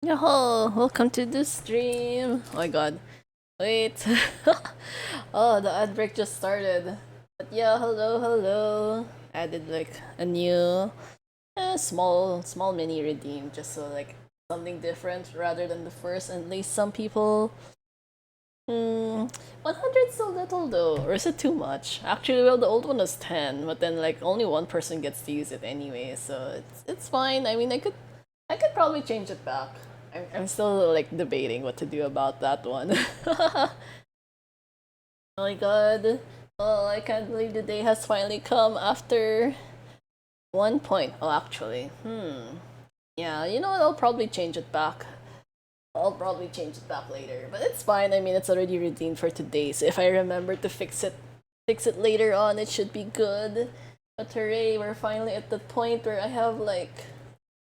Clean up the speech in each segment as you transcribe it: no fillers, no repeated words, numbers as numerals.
Yo, welcome to the stream. Oh my god. Wait. Oh, the ad break just started. But yeah, hello. Added like a new small mini redeem just so like something different rather than the first. And at least some people 100's so little though, or is it too much? Actually, well, the old one was 10, but then like only one person gets to use it anyway, so it's fine. I mean, I could probably change it back. I'm still like debating what to do about that one. Oh my god. Oh, I can't believe the day has finally come after 1 point. Oh, actually. Yeah, you know what? I'll probably change it back. I'll probably change it back later. But it's fine. I mean, it's already redeemed for today. So if I remember to fix it later on, it should be good. But hooray, we're finally at the point where I have like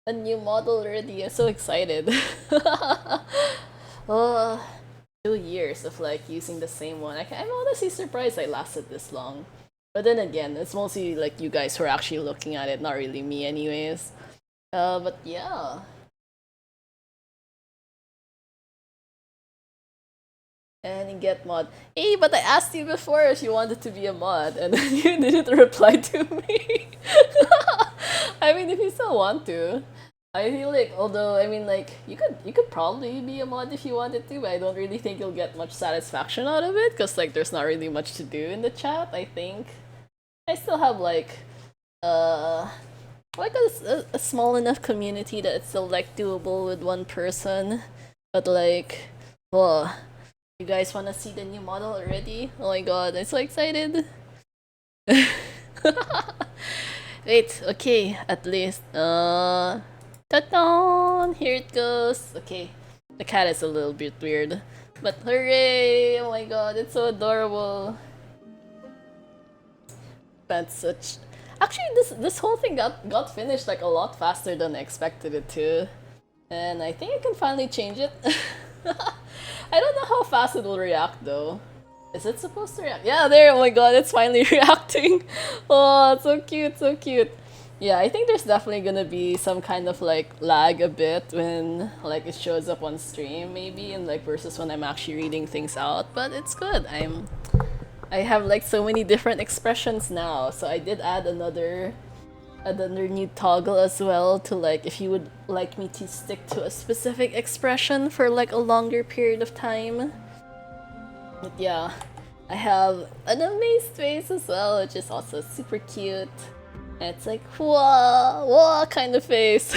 a new model already. I'm so excited. Oh, 2 years of like using the same one. I'm honestly surprised I lasted this long. But then again, it's mostly like you guys who are actually looking at it, not really me, anyways. But yeah. And get mod. Hey, but I asked you before if you wanted to be a mod, and then you didn't reply to me. I mean, if you still want to, I feel like although I mean like you could probably be a mod if you wanted to, but I don't really think you'll get much satisfaction out of it because like there's not really much to do in the chat. I think I still have uh like a small enough community that it's still like doable with one person, but like well you guys want to see the new model already? Oh my god, I'm so excited. Wait, okay, at least. Ta-da! Here it goes. Okay, the cat is a little bit weird. But hooray! Oh my god, it's so adorable. That's such. Actually, this whole thing got finished like a lot faster than I expected it to, and I think I can finally change it. I don't know how fast it will react though. Is it supposed to react? Yeah, there. Oh my god, it's finally reacting. Oh, it's so cute, so cute. Yeah, I think there's definitely gonna be some kind of like lag a bit when like it shows up on stream maybe and like versus when I'm actually reading things out, but it's good. I have like so many different expressions now. So I did add another new toggle as well to like if you would like me to stick to a specific expression for like a longer period of time. But yeah, I have an amazed face as well, which is also super cute. And it's like whoa kind of face.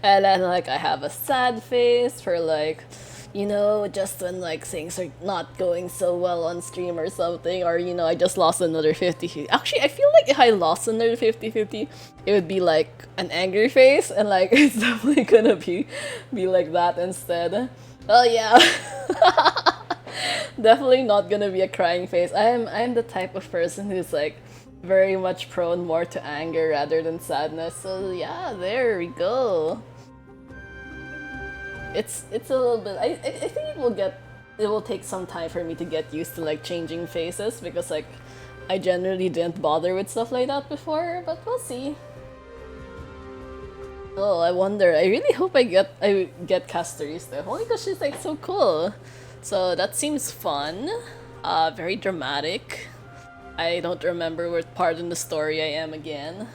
And then like I have a sad face for like just when like things are not going so well on stream or something, or I just lost another 50. Actually, I feel like if I lost another 50-50, it would be like an angry face, and like it's definitely gonna be like that instead. Oh yeah. Definitely not gonna be a crying face. I'm the type of person who's like very much prone more to anger rather than sadness. So yeah, there we go. It's a little bit. I think it will take some time for me to get used to like changing faces because like I generally didn't bother with stuff like that before, but we'll see. Oh, I wonder. I really hope I get Castorista. Only because she's like so cool. So that seems fun. Very dramatic. I don't remember what part in the story I am again.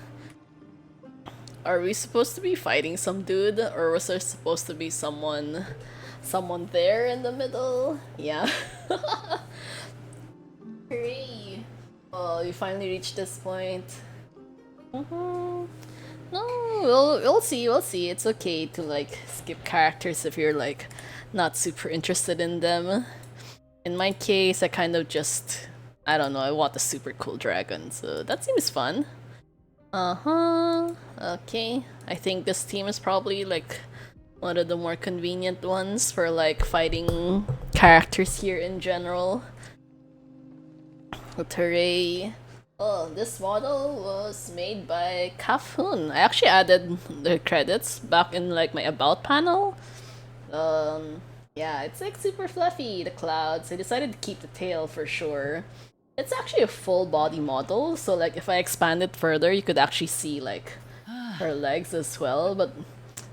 Are we supposed to be fighting some dude, or was there supposed to be someone there in the middle? Yeah. Hooray! Oh, you finally reached this point. No, we'll see. We'll see. It's okay to like skip characters if you're like not super interested in them. In my case, I kind of just I don't know. I want a super cool dragon, so that seems fun. Uh-huh. Okay. I think this team is probably like one of the more convenient ones for like fighting characters here in general. Hooray. Oh, this model was made by Kafun. I actually added the credits back in like my about panel. Yeah, it's like super fluffy, the clouds. I decided to keep the tail for sure. It's actually a full body model, so like if I expand it further, you could actually see like her legs as well, but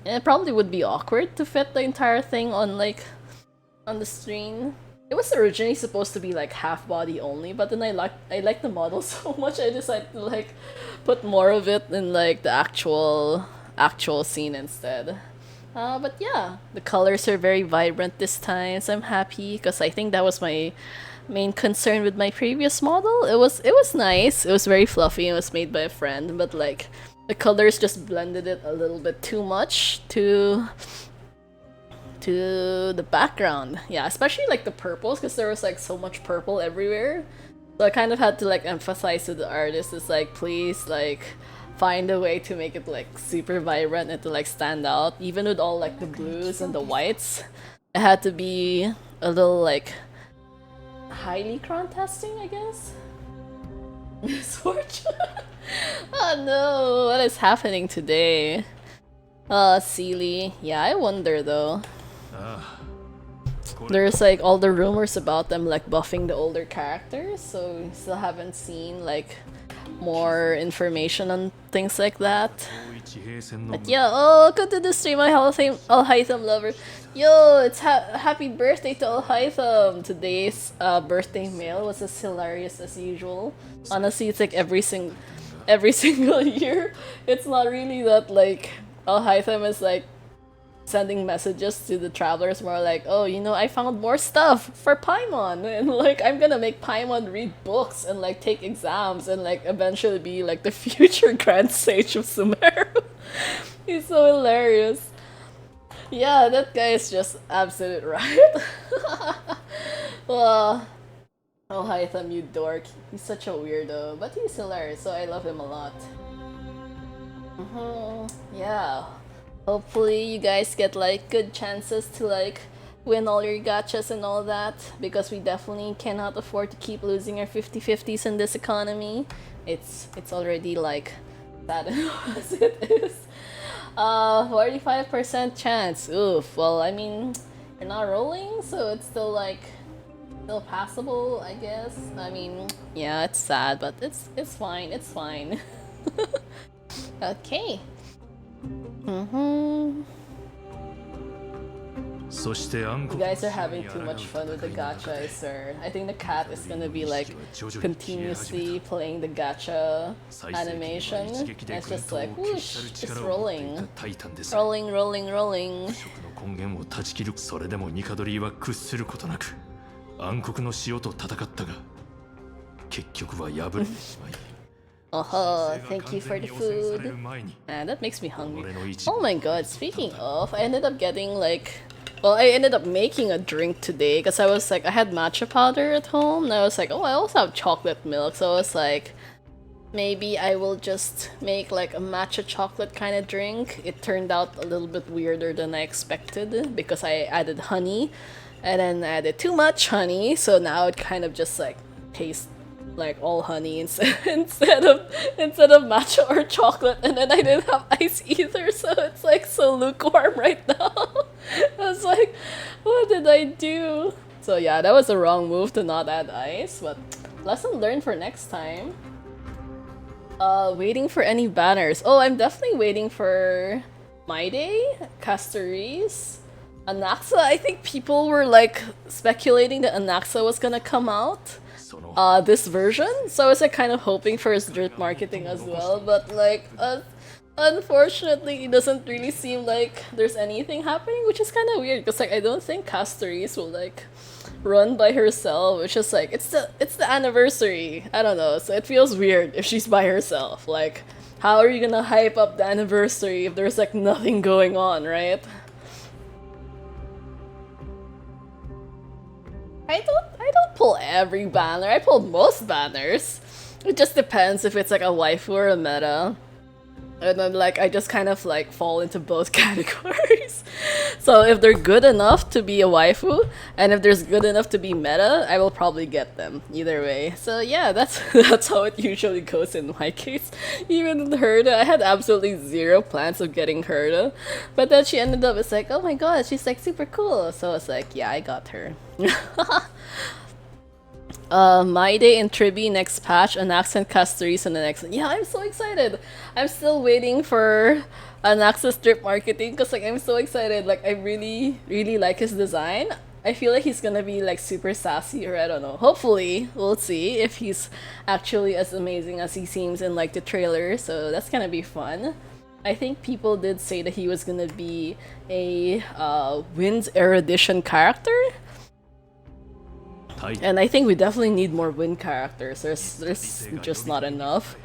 And it probably would be awkward to fit the entire thing on like on the screen. It was originally supposed to be like half body only, but then I like the model so much I decided to like put more of it in like the actual scene instead. But yeah, the colors are very vibrant this time, so I'm happy because I think that was my main concern with my previous model. It was nice. It was very fluffy. It was made by a friend, but like the colors just blended it a little bit too much to the background. Yeah, especially like the purples because there was like so much purple everywhere. So I kind of had to like emphasize to the artist is like please like find a way to make it like super vibrant and to like stand out even with all like the blues and the whites. It had to be a little like highly contrasting, I guess. Misfortune. Oh no, what is happening today? Sealy. Yeah, I wonder though. There's like all the rumors about them like buffing the older characters, so we still haven't seen like more information on things like that. But yeah, oh, welcome to the stream, my Al-Haytham lover. Yo, it's happy birthday to Al-Haytham! Today's birthday mail was as hilarious as usual. Honestly, it's like every single year. It's not really that like Al-Haytham is like sending messages to the travelers more like, oh, you know, I found more stuff for Paimon and like I'm gonna make Paimon read books and like take exams and like eventually be like the future Grand Sage of Sumeru. He's so hilarious. Yeah, that guy is just absolute right. Well, oh Hytham, you dork. He's such a weirdo, but he's hilarious, so I love him a lot. Yeah. Hopefully you guys get like good chances to like win all your gachas and all that, because we definitely cannot afford to keep losing our 50-50s in this economy. It's already like sad enough as it is. 45% chance. Oof. Well, I mean, you're not rolling, so it's still like still passable, I guess. I mean, yeah, it's sad, but it's fine. It's fine. Okay. You guys are having too much fun with the gacha, sir. I think the cat is gonna be like continuously playing the gacha animation. It's just like whoosh, just rolling. Rolling, rolling, rolling. Oh, thank you for the food. Man, that makes me hungry. Oh my god, speaking of, I ended up getting like... Well, I ended up making a drink today because I was like, I had matcha powder at home and I was like, oh, I also have chocolate milk. So I was like, maybe I will just make like a matcha chocolate kind of drink. It turned out a little bit weirder than I expected because I added honey and then added too much honey. So now it kind of just like tastes like all honey instead of matcha or chocolate, and then I didn't have ice either, so it's like so lukewarm right now. I was like, what did I do? So yeah, that was the wrong move to not add ice, but lesson learned for next time. Waiting for any banners. Oh, I'm definitely waiting for My Day, Castories, Anaxa. I think people were like speculating that Anaxa was gonna come out this version, so I was like kind of hoping for his dirt marketing as well, but like unfortunately it doesn't really seem like there's anything happening, which is kind of weird because like I don't think Castories will like run by herself, which is like it's the anniversary. I don't know, so it feels weird if she's by herself. Like, how are you gonna hype up the anniversary if there's like nothing going on, right? I don't pull every banner. I pull most banners. It just depends if it's like a waifu or a meta. And then like I just kind of like fall into both categories. So if they're good enough to be a waifu, and if there's good enough to be meta, I will probably get them either way. So yeah, that's how it usually goes in my case. Even with Herda, I had absolutely zero plans of getting Herda, but then she ended up, it's like, oh my god, she's like super cool. So it's like, yeah, I got her. My Day in Tribi next patch, an accent Castories in the next. Yeah, I'm so excited. I'm still waiting for an access strip marketing because like I'm so excited. Like I really like his design. I feel like he's gonna be like super sassy, or I don't know. Hopefully, we'll see if he's actually as amazing as he seems in like the trailer. So that's gonna be fun. I think people did say that he was gonna be a Wind's Erudition character. And I think we definitely need more wind characters. There's just not enough.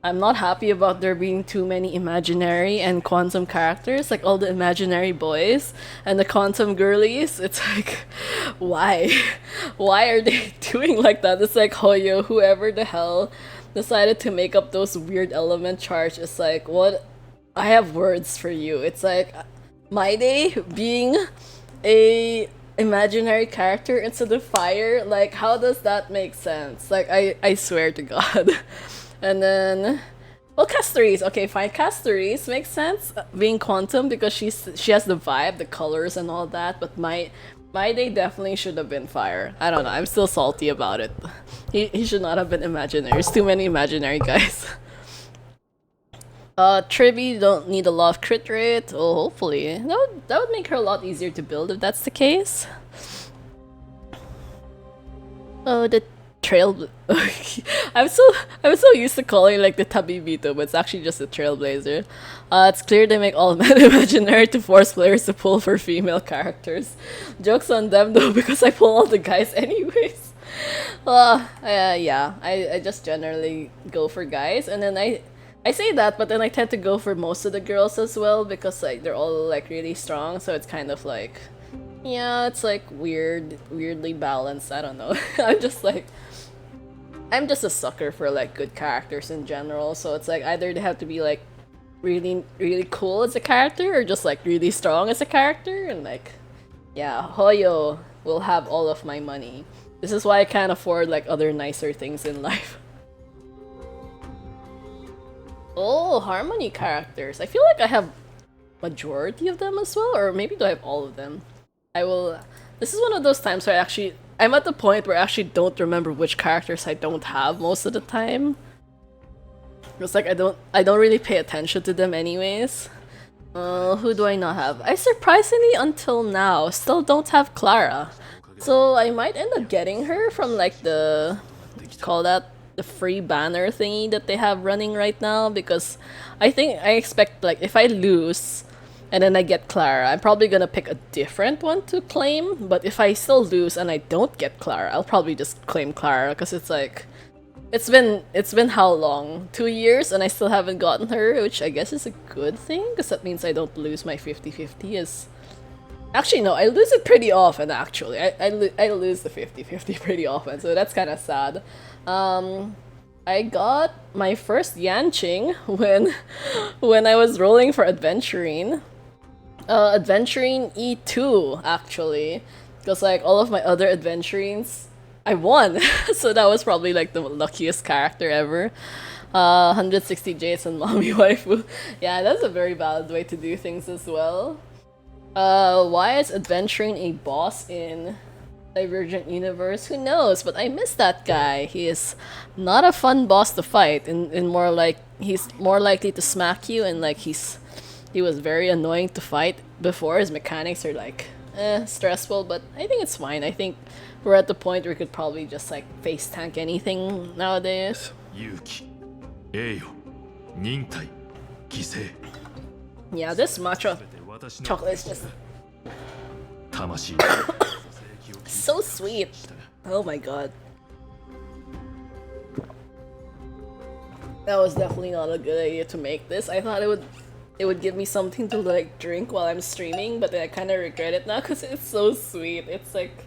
I'm not happy about there being too many imaginary and quantum characters, like all the imaginary boys and the quantum girlies. It's like, why? Why are they doing like that? It's like Hoyo, whoever the hell decided to make up those weird element charts. It's like, what? I have words for you. It's like, My Day being a imaginary character instead of fire, like how does that make sense? Like I swear to god. And then well, Castories, okay fine, Castories makes sense being quantum because she has the vibe, the colors and all that, but my Day definitely should have been fire. I don't know, I'm still salty about it. He should not have been imaginary. There's too many imaginary guys. Tribi don't need a lot of crit rate. Oh, hopefully. That would make her a lot easier to build if that's the case. Oh, the trail. I'm so used to calling like the Tabibito, but it's actually just a trailblazer. It's clear they make all men imaginary to force players to pull for female characters. Jokes on them though, because I pull all the guys anyways. Yeah, I just generally go for guys, and then I say that, but then I tend to go for most of the girls as well because like they're all like really strong, so it's kind of like, yeah, it's like weirdly balanced. I don't know. I'm just a sucker for like good characters in general, so it's like either they have to be like really cool as a character or just like really strong as a character, and like, yeah, Hoyo will have all of my money. This is why I can't afford like other nicer things in life. Oh, Harmony characters. I feel like I have majority of them as well, or maybe do I have all of them? This is one of those times where I'm at the point where I actually don't remember which characters I don't have most of the time. It's like I don't really pay attention to them anyways. Who do I not have? I surprisingly until now still don't have Clara. So I might end up getting her from like the free banner thingy that they have running right now, because I expect like if I lose and then I get Clara, I'm probably gonna pick a different one to claim, but if I still lose and I don't get Clara, I'll probably just claim Clara, because it's like it's been how long? 2 years and I still haven't gotten her, which I guess is a good thing because that means I don't lose my 50-50. Actually, no, I lose it pretty often, actually. I lose the 50-50 pretty often, so that's kind of sad. I got my first Yanqing when I was rolling for Adventuring. Adventuring E2, actually. Because, like, all of my other Adventurings, I won! So that was probably, like, the luckiest character ever. 160 Jades and Mommy Waifu. Yeah, that's a very valid way to do things as well. Why is Adventuring a boss in Divergent Universe? Who knows? But I miss that guy. He is not a fun boss to fight, and more like he's more likely to smack you, and like he was very annoying to fight before. His mechanics are like stressful, but I think it's fine. I think we're at the point where we could probably just like face tank anything nowadays. Yeah, this matcha chocolate is just so sweet. Oh my god. That was definitely not a good idea to make this. I thought it would give me something to like drink while I'm streaming, but then I kind of regret it now because it's so sweet. It's like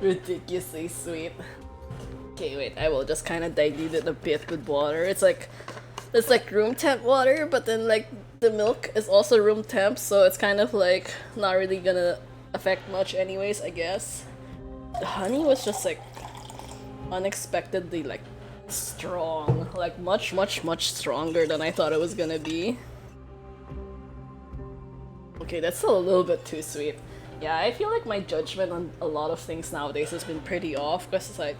ridiculously sweet. Okay, wait, I will just kind of dilute it a bit with water. It's like room temp water, but then like the milk is also room temp, so it's kind of like not really gonna affect much anyways, I guess. The honey was just like unexpectedly like strong, like much stronger than I thought it was gonna be. Okay, that's still a little bit too sweet. Yeah, I feel like my judgment on a lot of things nowadays has been pretty off, because it's like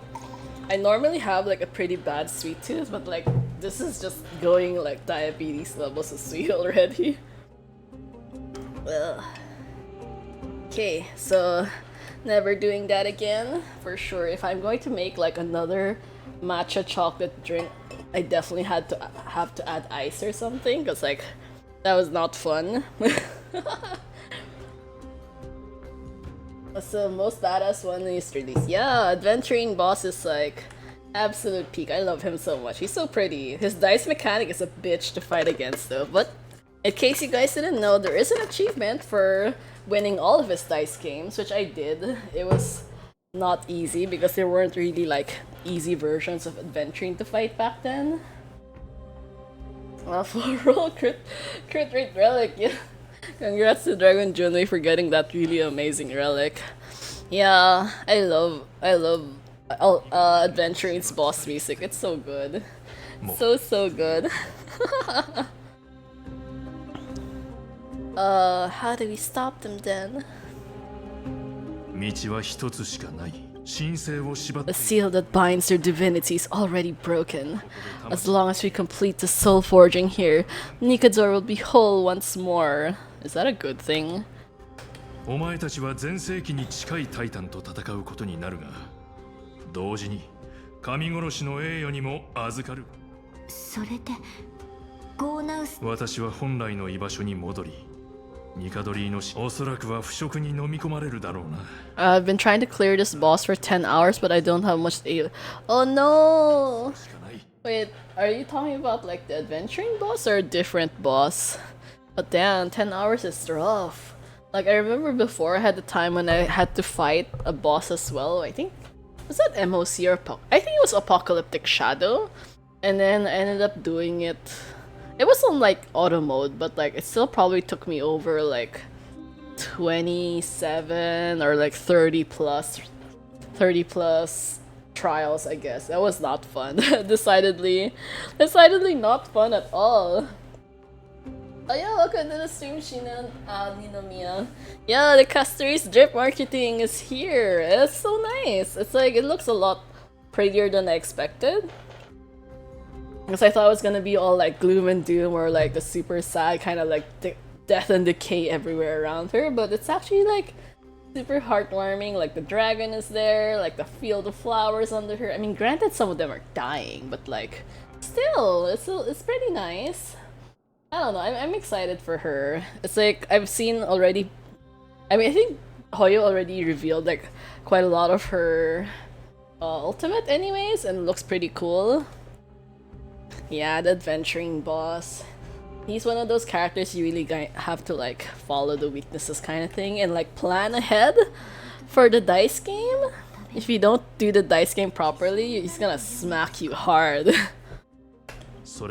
I normally have like a pretty bad sweet tooth, but like this is just going like diabetes levels of sweet already. Ugh. Okay, so never doing that again for sure. If I'm going to make like another matcha chocolate drink, I definitely have to add ice or something, because like that was not fun. So most badass one is released. Yeah, Adventuring Boss is like absolute peak. I love him so much. He's so pretty. His dice mechanic is a bitch to fight against though. But in case you guys didn't know, there is an achievement for winning all of his dice games, which I did. It was not easy because there weren't really like easy versions of Adventuring to fight back then. Full roll crit rate relic, yeah. Congrats to Dragon Junwei for getting that really amazing relic. Yeah, I love Adventuring's boss music. It's so good. So good. How do we stop them then? The seal that binds their divinity is already broken. As long as we complete the soul forging here, Nikador will be whole once more. Is that a good thing? お前たちは全盛期に近いタイタンと戦うことになるが、同時に神殺しの栄誉にも預かる。それでゴーナウス。私は本来の居場所に戻り、ニカドリーのおそらくは腐食に飲み込まれるだろうな。I've been trying to clear this boss for 10 hours, but I don't have much to. Oh no! Wait, are you talking about like the adventuring boss or a different boss? But damn, 10 hours is rough. Like, I remember before I had the time when I had to fight a boss as well. I think, was that MOC or I think it was Apocalyptic Shadow. And then I ended up doing it. It was on like auto mode, but like it still probably took me over like 27 or like 30 plus trials, I guess. That was not fun. Decidedly not fun at all. Oh yeah, welcome to the stream, Shinan Ninomiya. Yeah, the Castories drip marketing is here. It's so nice. It's like, it looks a lot prettier than I expected. Because I thought it was gonna be all like gloom and doom or like the super sad kind of like death and decay everywhere around her. But it's actually like super heartwarming. Like the dragon is there, like the field of flowers under her. I mean, granted some of them are dying, but like still, it's pretty nice. I don't know, I'm excited for her. It's like, I've seen already, I mean, I think Hoyo already revealed like quite a lot of her ultimate anyways, and it looks pretty cool. Yeah, the adventuring boss. He's one of those characters you really have to like follow the weaknesses kind of thing and like plan ahead for the dice game. If you don't do the dice game properly, he's gonna smack you hard. I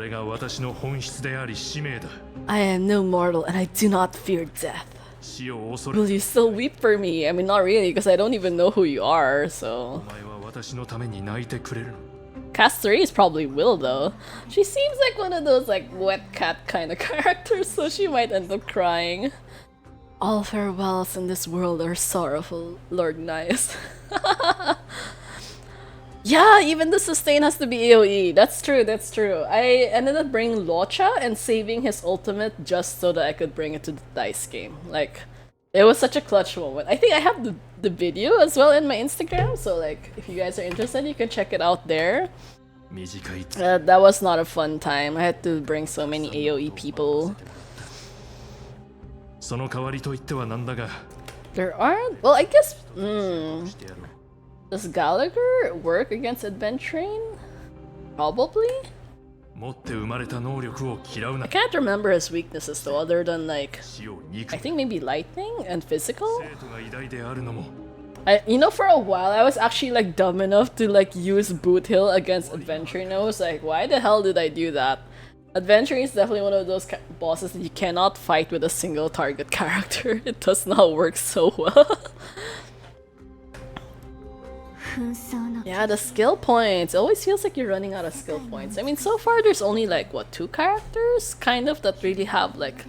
am no mortal and I do not fear death. Will you still weep for me? I mean, not really, because I don't even know who you are, so... Castories probably will, though. She seems like one of those, like, wet cat kind of characters, so she might end up crying. All farewells in this world are sorrowful, Lord Nias. Yeah, even the sustain has to be AoE. That's true, that's true. I ended up bringing Locha and saving his ultimate just so that I could bring it to the dice game. Like, it was such a clutch moment. I think I have the video as well in my Instagram, so like, if you guys are interested, you can check it out there. That was not a fun time. I had to bring so many AoE people. There aren't? Well, I guess... Does Gallagher work against adventuring? Probably? I can't remember his weaknesses though, other than like... I think maybe lightning and physical? You know, for a while I was actually like dumb enough to like use Boot Hill against adventuring. I was like, why the hell did I do that? Adventuring is definitely one of those bosses that you cannot fight with a single target character. It does not work so well. Yeah, the skill points. It always feels like you're running out of skill points. I mean, so far there's only like, what, 2 characters? Kind of, that really have like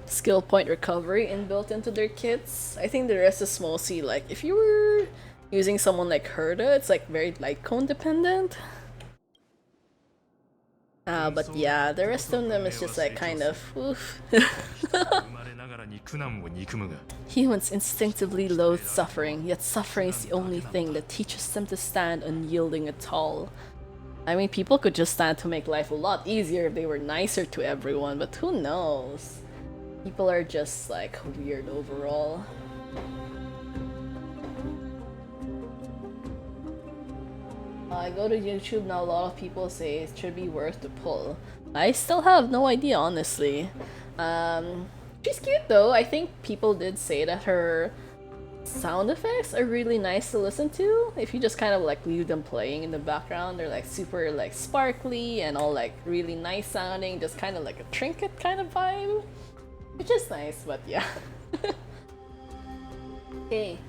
skill point recovery inbuilt into their kits. I think the rest is mostly like, if you were using someone like Herda, it's like very light cone dependent. But yeah, the rest of them is just like kind of oof. 生まれながらに苦難を憎むが Humans instinctively loathe suffering, yet suffering is the only thing that teaches them to stand unyielding at all. I mean, people could just stand to make life a lot easier if they were nicer to everyone, but who knows? People are just like weird overall. I go to YouTube now, a lot of people say it should be worth the pull. I still have no idea, honestly. She's cute though. I think people did say that her sound effects are really nice to listen to. If you just kind of like leave them playing in the background, they're like super like sparkly and all like really nice sounding, just kind of like a trinket kind of vibe. Which is nice, but yeah. Okay.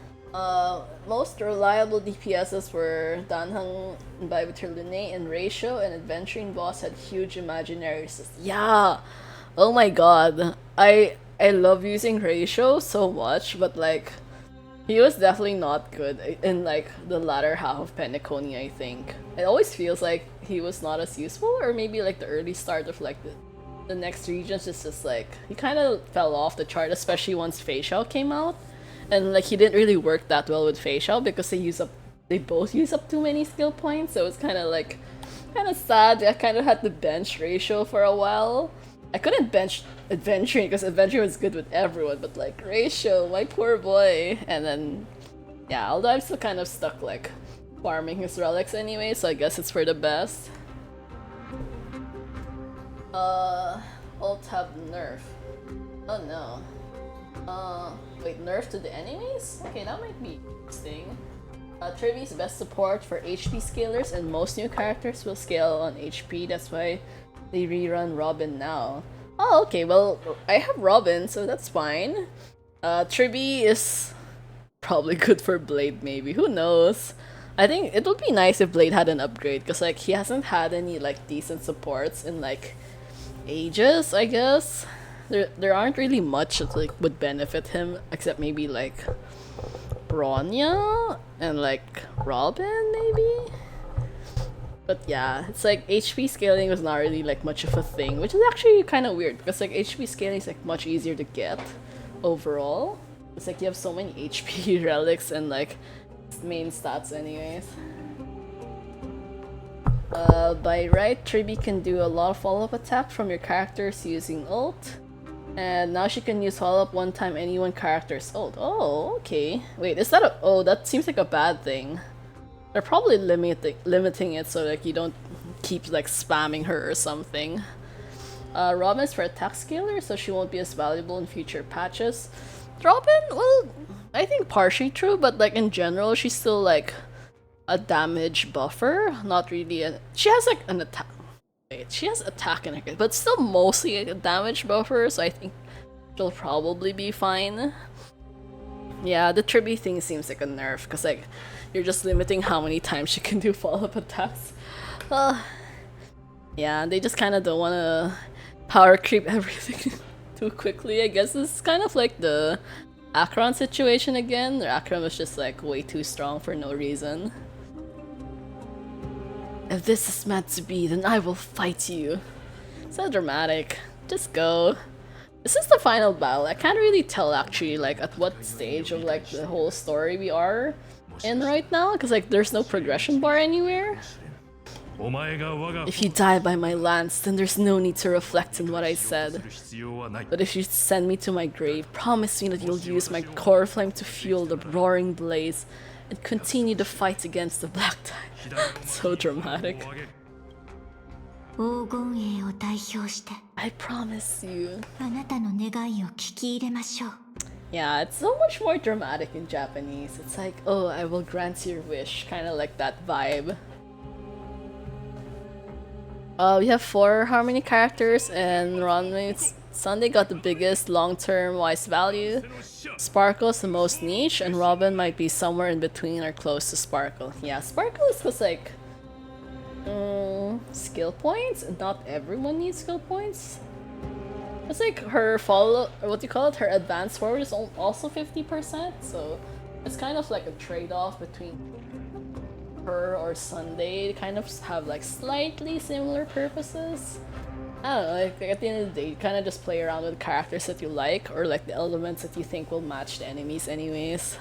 Most reliable DPSs were Danheng, Bibuter Lune, and Ratio, and Adventuring Boss had huge imaginary Yeah! Oh my god. I love using Ratio so much, but like he was definitely not good in like the latter half of Penacony, I think. It always feels like he was not as useful, or maybe like the early start of like the next regions is just like he kind of fell off the chart, especially once Facial came out. And like he didn't really work that well with Facial because they both use up too many skill points, so it's kind of sad. I kind of had to bench Ratio for a while. I couldn't bench Adventuring because Adventuring was good with everyone, but like Ratio, my poor boy. And then yeah, although I'm still kind of stuck like farming his relics anyway, so I guess it's for the best. Ult have nerf. Oh no. Wait, nerf to the enemies? Okay, that might be interesting. Trivi's best support for HP scalers, and most new characters will scale on HP, that's why they rerun Robin now. Oh, okay, well, I have Robin, so that's fine. Trivi is probably good for Blade, maybe, who knows? I think it would be nice if Blade had an upgrade, because like he hasn't had any like decent supports in like ages, I guess. There aren't really much that like would benefit him except maybe like Bronya and like Robin maybe. But yeah, it's like HP scaling was not really like much of a thing, which is actually kind of weird because like HP scaling is like much easier to get overall. It's like you have so many HP relics and like main stats anyways. By right, Tribi can do a lot of follow-up attack from your characters using ult. And now she can use follow-up one time any one character's ult. Oh, okay. Wait, is that a- oh, that seems like a bad thing. They're probably limiting it so like you don't keep like spamming her or something. Robin is for attack scaler, so she won't be as valuable in future patches. Robin, well, I think partially true, but like in general, she's still like a damage buffer. Not really a- she has like an attack. Wait, she has attack in her, but still mostly a damage buffer, so I think she'll probably be fine. Yeah, the Tribi thing seems like a nerf, because like, you're just limiting how many times she can do follow-up attacks. Yeah, they just kind of don't want to power creep everything too quickly. I guess this is kind of like the Akron situation again. Akron was just like way too strong for no reason. If this is meant to be, then I will fight you. So dramatic. Just go. This is the final battle. I can't really tell actually like at what stage of like the whole story we are in right now, because like there's no progression bar anywhere. If you die by my lance, then there's no need to reflect on what I said. But if you send me to my grave, promise me that you'll use my core flame to fuel the roaring blaze and continue the fight against the Black Tide. So dramatic. I promise you. Yeah, it's so much more dramatic in Japanese. It's like, oh, I will grant your wish. Kind of like that vibe. We have 4 Harmony characters, and Runway's Sunday got the biggest long-term wise value. Sparkle's the most niche, and Robin might be somewhere in between or close to Sparkle. Yeah, Sparkle is just like skill points, and not everyone needs skill points. It's like her follow, or what do you call it? Her advanced forward is also 50%, so it's kind of like a trade-off between her or Sunday. They kind of have like slightly similar purposes. I don't know, like at the end of the day, you kind of just play around with the characters that you like, or like the elements that you think will match the enemies anyways.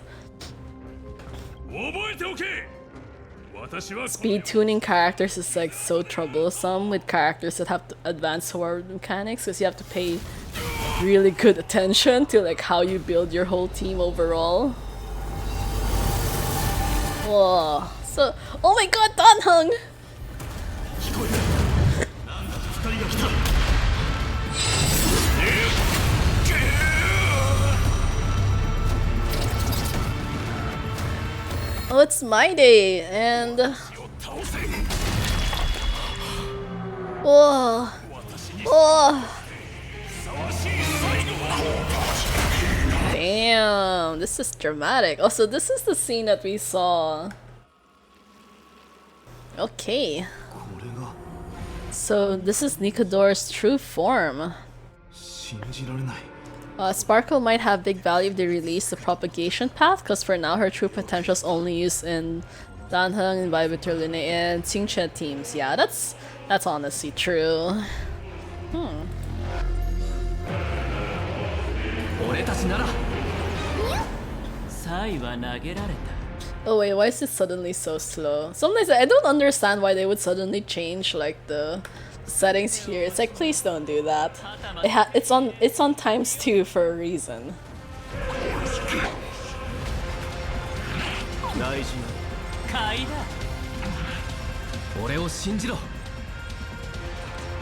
Speed tuning characters is like so troublesome with characters that have advanced sword mechanics, because you have to pay really good attention to like how you build your whole team overall. Whoa, so oh my god, Danhung! Oh, it's my day, and whoa, whoa, damn, this is dramatic. Also, this is the scene that we saw. Okay, so this is Nikador's true form. Sparkle might have big value if they release the propagation path, because for now her true potential is only used in Danheng and Vibiterline and Xingche teams. Yeah, that's honestly true. Oh wait, why is it suddenly so slow? Sometimes I don't understand why they would suddenly change like the settings here. It's like, please don't do that. It's on ×2 for a reason.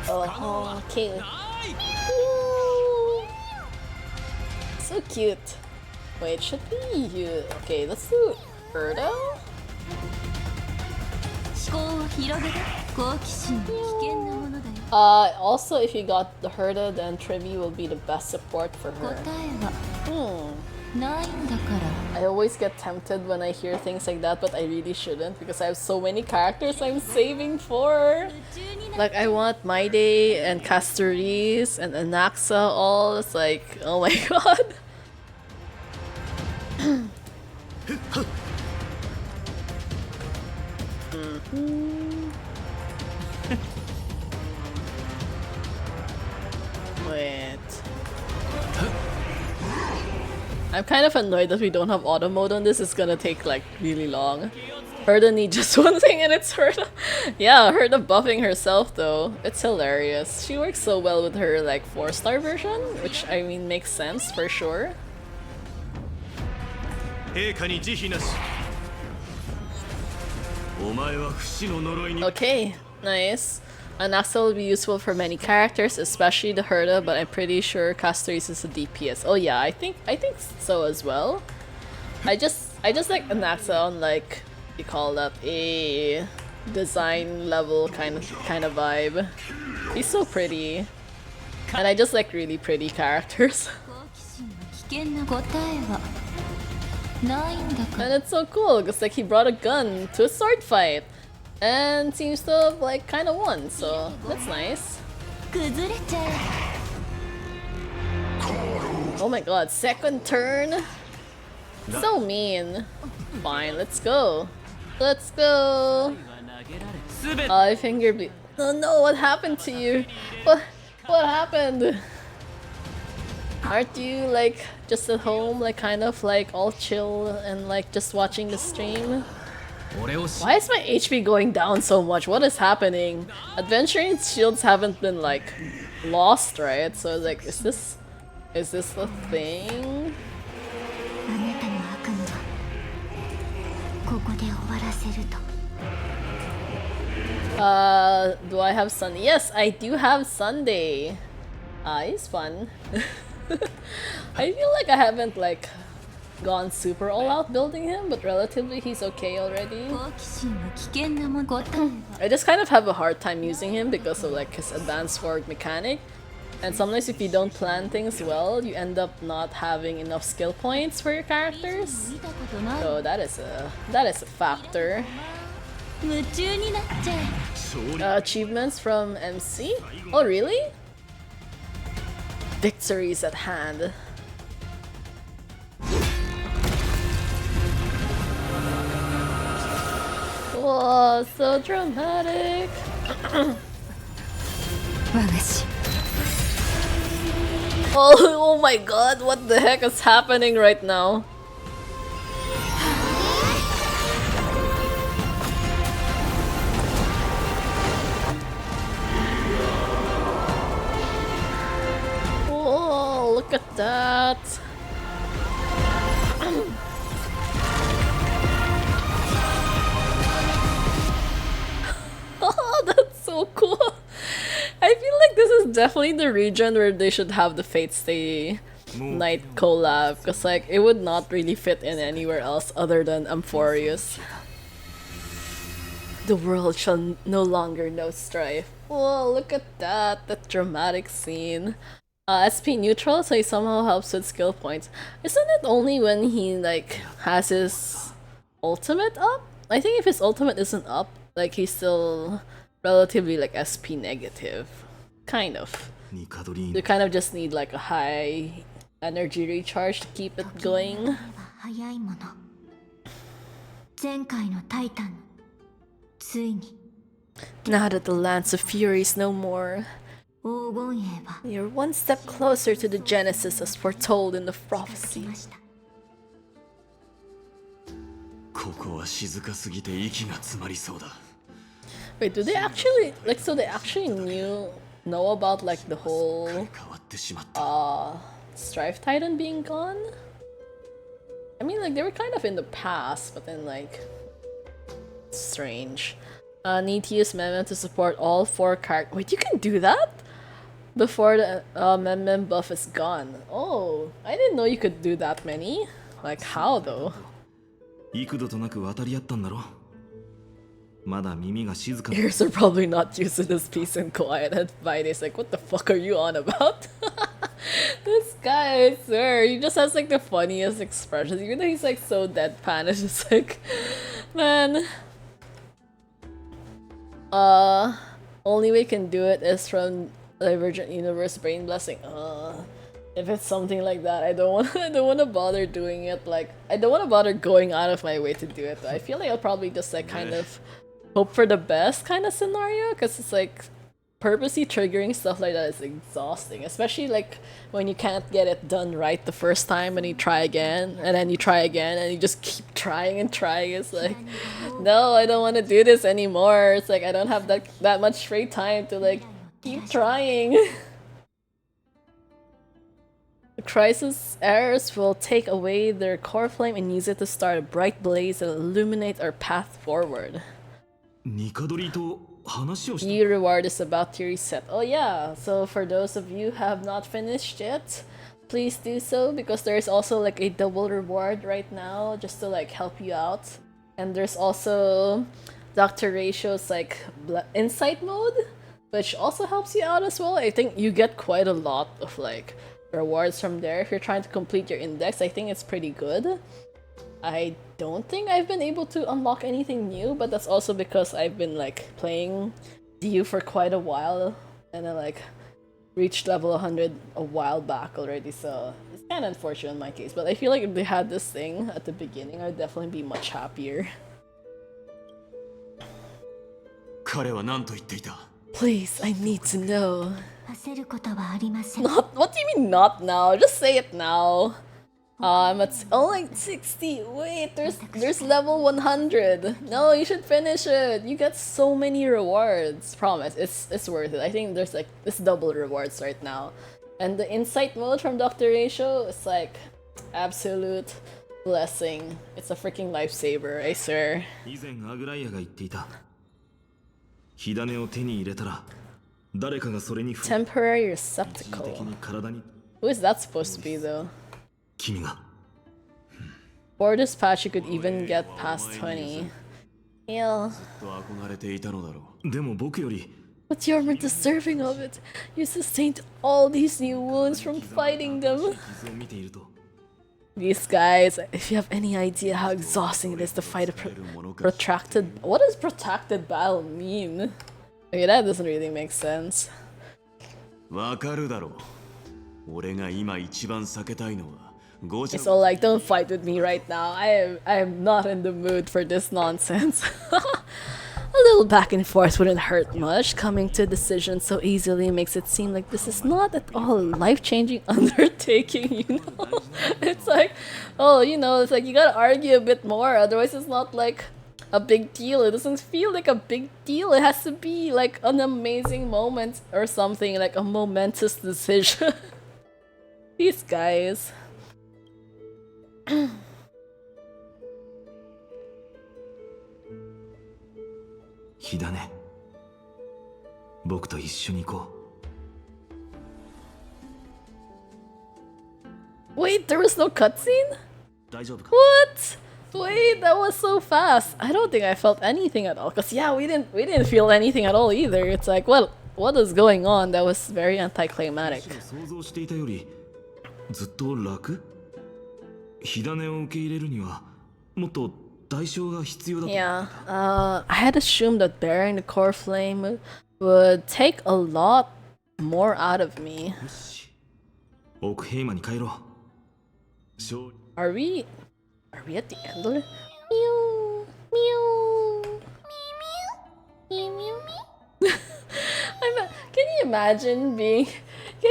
Oh, okay. Ooh. So cute. Wait, should be you. Okay, let's do Erdo. Also, if you got the Herda, then Trivi will be the best support for her. I always get tempted when I hear things like that, but I really shouldn't, because I have so many characters I'm saving for. Like, I want Maide and Castoris and Anaxa all. It's like, oh my god. Wait. I'm kind of annoyed that we don't have auto mode on this. It's gonna take like really long. Herda needs just one thing, and it's Herda. Yeah, Herda buffing herself though. It's hilarious. She works so well with her like 4-star version, which I mean makes sense for sure. Okay, nice. Anaxa will be useful for many characters, especially the Herda, but I'm pretty sure Castoris is a DPS. Oh yeah, I think so as well. I just like Anaxa on like, you call that, a design level kind of vibe. He's so pretty. And I just like really pretty characters. And it's so cool because like he brought a gun to a sword fight and seems to have like kind of won, so that's nice. Oh my god, second turn? So mean. Fine, let's go. Let's go. I finger bleed. Oh no, what happened to you? What happened? Aren't you like just at home, like kind of like all chill and like just watching the stream? Why is my HP going down so much? What is happening? Adventuring shields haven't been like lost, right? So like, is this the thing? Do I have Sunday? Yes, I do have Sunday. He's fun. I feel like I haven't like gone super all out building him, but relatively he's okay already. I just kind of have a hard time using him because of like his advanced sword mechanic. And sometimes if you don't plan things well, you end up not having enough skill points for your characters. So that is a factor. Achievements from MC? Oh really? Victories at hand. Oh, so dramatic. 我が師 Oh my god, what the heck is happening right now? Oh, look at that. Oh, that's so cool. I feel like this is definitely the region where they should have the Fate Stay Night collab, because like it would not really fit in anywhere else other than Amphorius. The world shall no longer know strife. Whoa, look at that, that dramatic scene. SP neutral, so he somehow helps with skill points. Isn't it only when he like has his ultimate up? I think if his ultimate isn't up, like he's still relatively like SP negative. Kind of. You kind of just need like a high energy recharge to keep it going. 早いもの前回のタイタンついに Now that the Lance of Fury is no more, 黄金栄は you're one step closer to the Genesis as foretold in the 来 prophecy. ました ここは静かすぎて息が詰まりそうだ Wait, do they actually like so they actually know about like the whole 変わってしまった Strife Titan being gone? I mean like they were kind of in the past, but then like strange. Need to use Mem to support all 4 characters. Wait, you can do that? Before the Mem buff is gone. Oh, I didn't know you could do that many. Like how though? 幾度となく渡り合ったんだろまだ耳が静か Ears are probably not used to this peace and quiet, and Vaide's like, what the fuck are you on about? This guy, I swear, he just has like the funniest expressions, even though he's like so deadpan, it's just like, man. Only way can do it is from Divergent Universe Brain Blessing. If it's something like that, I don't want to bother doing it. Like, I don't want to bother going out of my way to do it. I feel like I'll probably just like kind of hope for the best kind of scenario, because it's like purposely triggering stuff like that is exhausting, especially like when you can't get it done right the first time and you try again and then you try again and you just keep trying and trying. It's like, no, I don't want to do this anymore. It's like I don't have that much free time to like keep trying. The crisis errors will take away their core flame and use it to start a bright blaze and illuminate our path forward. ニカドリと話をした New reward is about to reset. Oh yeah, so for those of you who have not finished yet, please do so, because there's also like a double reward right now just to like help you out. And there's also Dr. Ratio's like insight mode, which also helps you out as well. I think you get quite a lot of like rewards from there if you're trying to complete your index. I think it's pretty good. I don't think I've been able to unlock anything new, but that's also because I've been like playing DU for quite a while and I like reached level 100 a while back already, so it's kind of unfortunate in my case. But I feel like if they had this thing at the beginning, I'd definitely be much happier. 彼は何と言っていた Please, I need to know. 焦ることはありません Not, what do you mean not now? Just say it now. I'm at only 60. Wait, there's level 100. No, you should finish it. You get so many rewards. Promise, it's worth it. I think there's like this double rewards right now, and the insight mode from Dr. Ratio is like absolute blessing. It's a freaking lifesaver, I swear. 以前アグライアが言っていた火種を手に入れたら誰かがそれに Temporary 一時的 receptacle. に体に Who is that supposed to be though? 君が For this patch, you could even get past 20. Yeah. と憧れていたのだろうでも僕より But you're more deserving of it. You sustained all these new wounds from fighting them. 傷を見ていると These guys, if you have any idea how exhausting it is to fight a protracted... What does protracted battle mean? Okay, that doesn't really make sense. わかるだろう俺が今一番避けたいのはごちゃ It's all like, don't fight with me right now. I am not in the mood for this nonsense. little back and forth wouldn't hurt much. Coming to a decision so easily makes it seem like this is not at all a life-changing undertaking, you know? It's like, oh, you know, it's like you gotta argue a bit more, otherwise it's not like a big deal. It doesn't feel like a big deal. It has to be like an amazing moment or something, like a momentous decision. These guys. 火種僕と一緒に行こ Wait, there was no cutscene? う大丈夫か What? Wait, that was so fast. I don't think I felt anything at all. Cause yeah, we didn't feel anything at all either. It's like, what is going on? That was very anticlimactic. 想像していたよりずっと楽火種を受け入れるにはもっと代償が必要だと Yeah, I had assumed that bearing the core flame would take a lot more out of me. よし奥平間に帰ろう勝利 Are we at the end? Mew, mew, mew, mew, mew. Can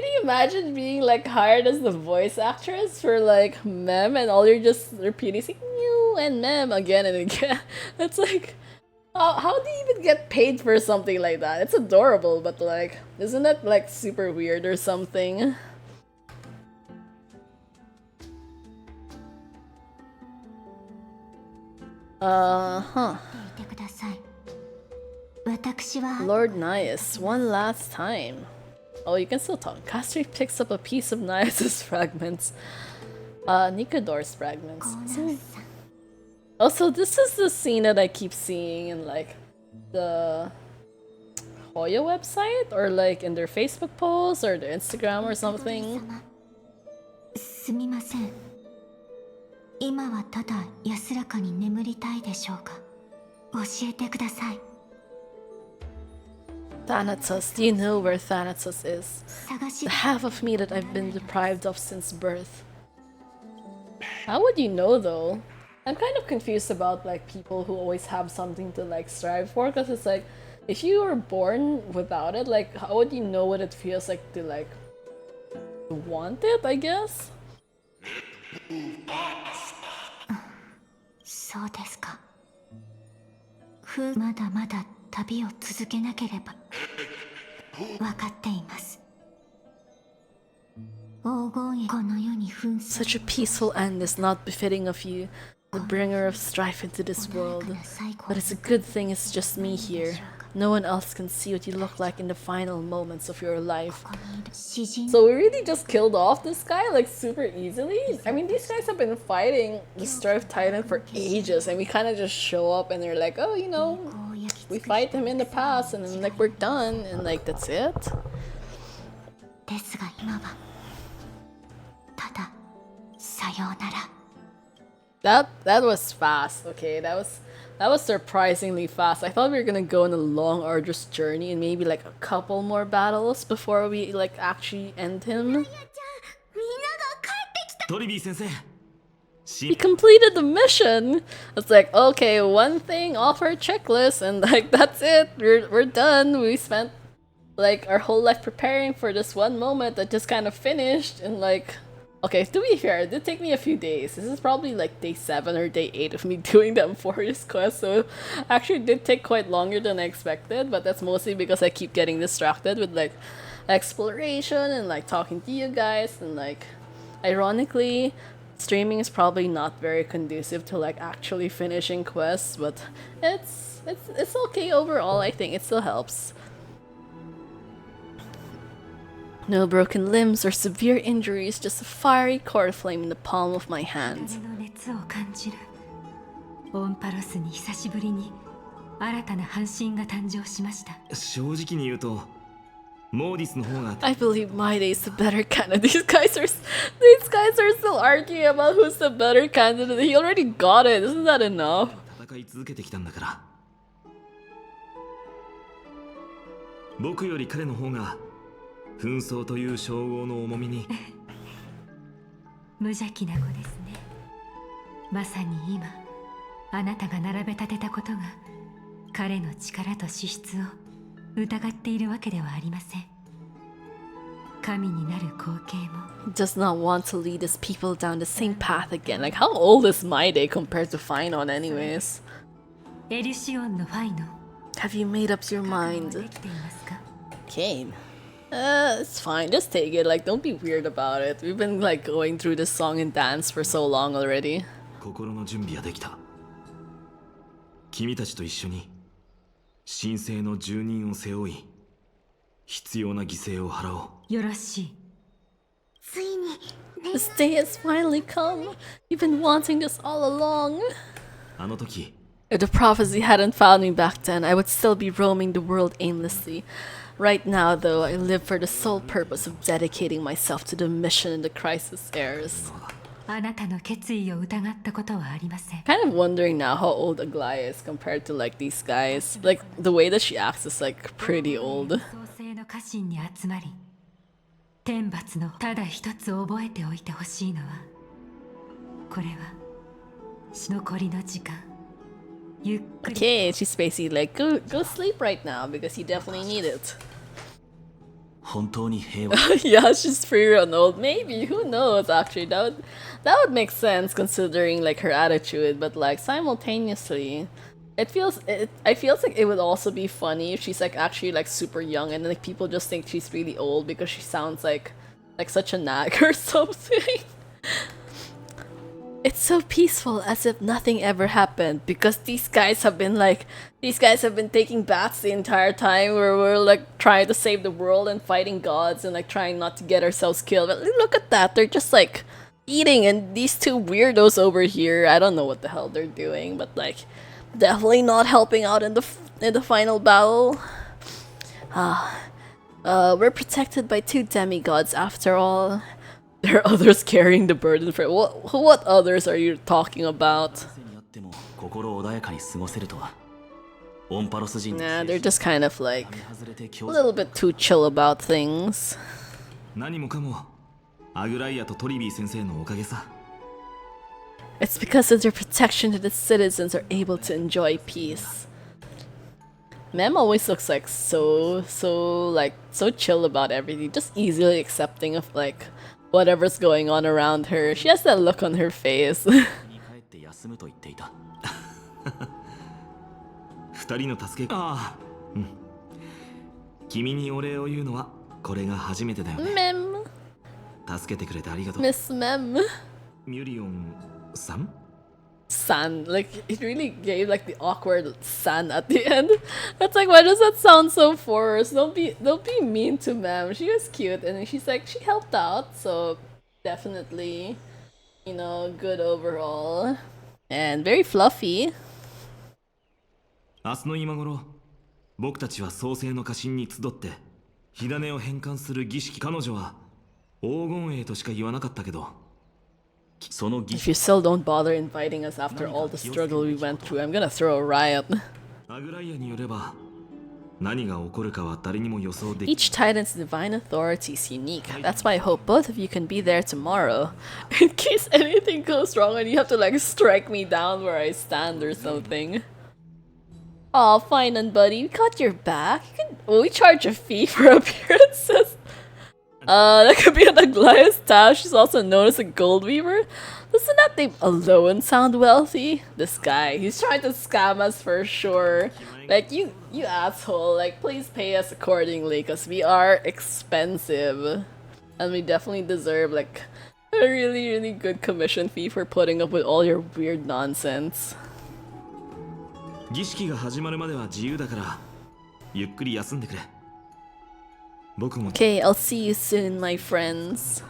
you imagine being like hired as the voice actress for like mem and all you're just repeating saying mew and mem again and again? It's like, how do you even get paid for something like that? It's adorable, but like, isn't that like super weird or something? Huh. 聞いてください。私は Lord Nias, one last time. Oh, you can still talk. Castry picks up a piece of Nias's fragments. Nikador's fragments. コーナーさん。 Also, this is the scene that I keep seeing in like the Hoya website or like in their Facebook posts or their Instagram or something. 様すみません。今はただ安らかに眠りたいでしょうか。教えてください。 Thanatos, do you know where Thanatos is? 探し The half of me that I've been deprived of since birth. How would you know though? I'm kind of confused about like people who always have something to like strive for, because it's like if you were born without it, like how would you know what it feels like to like want it, I guess? そうですか。まだまだ旅を続けなければ。わかっています。黄金この世に紛争 Such a peaceful end is not befitting of you, the bringer of strife into this world. But it's a good thing it's just me here. No one else can see what you look like in the final moments of your life. 詩人 So we really just killed off this guy like super easily? I mean, these guys have been fighting the Strife Titan for ages, and we kind of just show up and they're like, oh, you know, こう焼き we fight him in the past and then like we're done and like that's it? ですが今はたださようなら。 That was fast, okay? That was surprisingly fast. I thought we were gonna go on a long, arduous journey and maybe like a couple more battles before we like actually end him. みんなが帰ってきた。トリビー先生 He completed the mission. It's like, okay, one thing off our checklist and like that's it. We're done. We spent like our whole life preparing for this one moment that just kind of finished and like, okay, to be fair, it did take me a few days. This is probably like day 7 or day 8 of me doing the Emphorius quest, so actually it did take quite longer than I expected, but that's mostly because I keep getting distracted with like exploration and like talking to you guys, and like ironically streaming is probably not very conducive to like actually finishing quests, but it's okay overall. I think it still helps. No broken limbs or severe injuries, just a fiery core flame in the palm of my hand. 風の熱を感じる。オンパロスに久しぶりに新たな半身が誕生しました。正直に言うとモーディスの方が I believe my day is the better candidate. These guys are still arguing about who's the better candidate. He already got it. Isn't that enough? 戦い続けてきたんだから僕より彼の方が紛争という称号の重みに無邪気な子ですね。まさに今あなたが並べ立てたことが彼の力と資質を疑っているわけではありません。神になる光景も He does not want to lead his people down the same path again. Like, how old is Maide compared to Phainon anyways? エリシオンのファイの Have you made up your 覚悟 mind? はできていますか？ Kane. It's fine. Just take it. Like, don't be weird about it. We've been, like, going through this song and dance for so long already. 心の準備はできた。君たちと一緒に神聖の住人を背負い、必要な犠牲を払おう。よろしい。ついに This day has finally come. You've been wanting this all along. あの時、 If the prophecy hadn't found me back then, I would still be roaming the world aimlessly. Right now, though, I live for the sole purpose of dedicating myself to the mission in the crisis airs. あなたの決意を疑ったことはありません。 Kind of wondering now how old Aglaya is compared to like these guys. Like the way that she acts is like pretty old. 創世の家臣に集まり、天罰のただ一つ覚えておいてほしいのは、これは残りの時間、ゆっくり Okay, she's basically like, go sleep right now because you definitely need it. 本当に平和。 Yeah, she's pretty old. Maybe, who knows? Actually, that would make sense considering like her attitude. But like simultaneously, I feels like it would also be funny if she's like actually like super young and like people just think she's really old because she sounds like such a nag or something. It's so peaceful as if nothing ever happened because these guys have been taking baths the entire time where we're like trying to save the world and fighting gods and like trying not to get ourselves killed. But look at that, they're just like eating, and these two weirdos over here, I don't know what the hell they're doing, but like definitely not helping out in the final battle. We're protected by two demigods after all. There are others carrying the burden for what others are you talking about? にあっても心穏やかに過ごせるとは。オンパロス人 Nah, they're just kind of like 外れて a 強 little bit too chill about things. 何もかもアグライアとトリビー先生のおかげさ。 It's because of their protection that the citizens are able to enjoy peace. Mem always looks like so chill about everything, just easily accepting of like whatever's going on around her. She has that look on her face. に帰って休むと言っていた。二人の助け、ああ、うん。君にお礼を言うのはこれが初めてだよね。 Mem, 助けてくれてありがとう。 Miss Mem. ミュリオンさん？ San, like it really gave like the awkward san at the end. That's like, why does that sound so forced? Don't be mean to Mem. She was cute and she's like, she helped out, so definitely, you know, good overall. And very fluffy. 明日の今頃、僕たちは創世の家臣に集って火種を返還する儀式。彼女は黄金栄としか言わなかったけど、その儀 If you still don't bother inviting us after all the struggle we went through, I'm gonna throw a riot. アグライアによれば何が起こるかは誰にも予想でき Each Titan's divine authority is unique. That's why I hope both of you can be there tomorrow. In case anything goes wrong and you have to like strike me down where I stand or something. Aw, fine and buddy, we got your back. We charge a fee for appearances. That could be an Aglaya's task. She's also known as a gold weaver. Doesn't that name alone sound wealthy? This guy, he's trying to scam us for sure. Like, you asshole, like, please pay us accordingly, because we are expensive. And we definitely deserve, like, a really, really good commission fee for putting up with all your weird nonsense. 儀式が始まるまでは自由だからゆっくり休んでくれ。僕も Okay, I'll see you soon, my friends.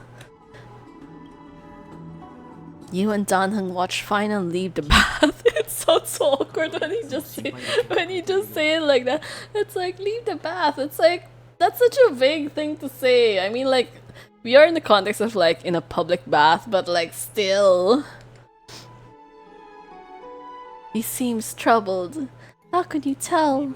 You and Danheng watch fine and leave the bath. It sounds so awkward when you just say it like that. It's like, leave the bath. It's like, that's such a vague thing to say. I mean, like, we are in the context of like in a public bath, but like still. He seems troubled. How could you tell?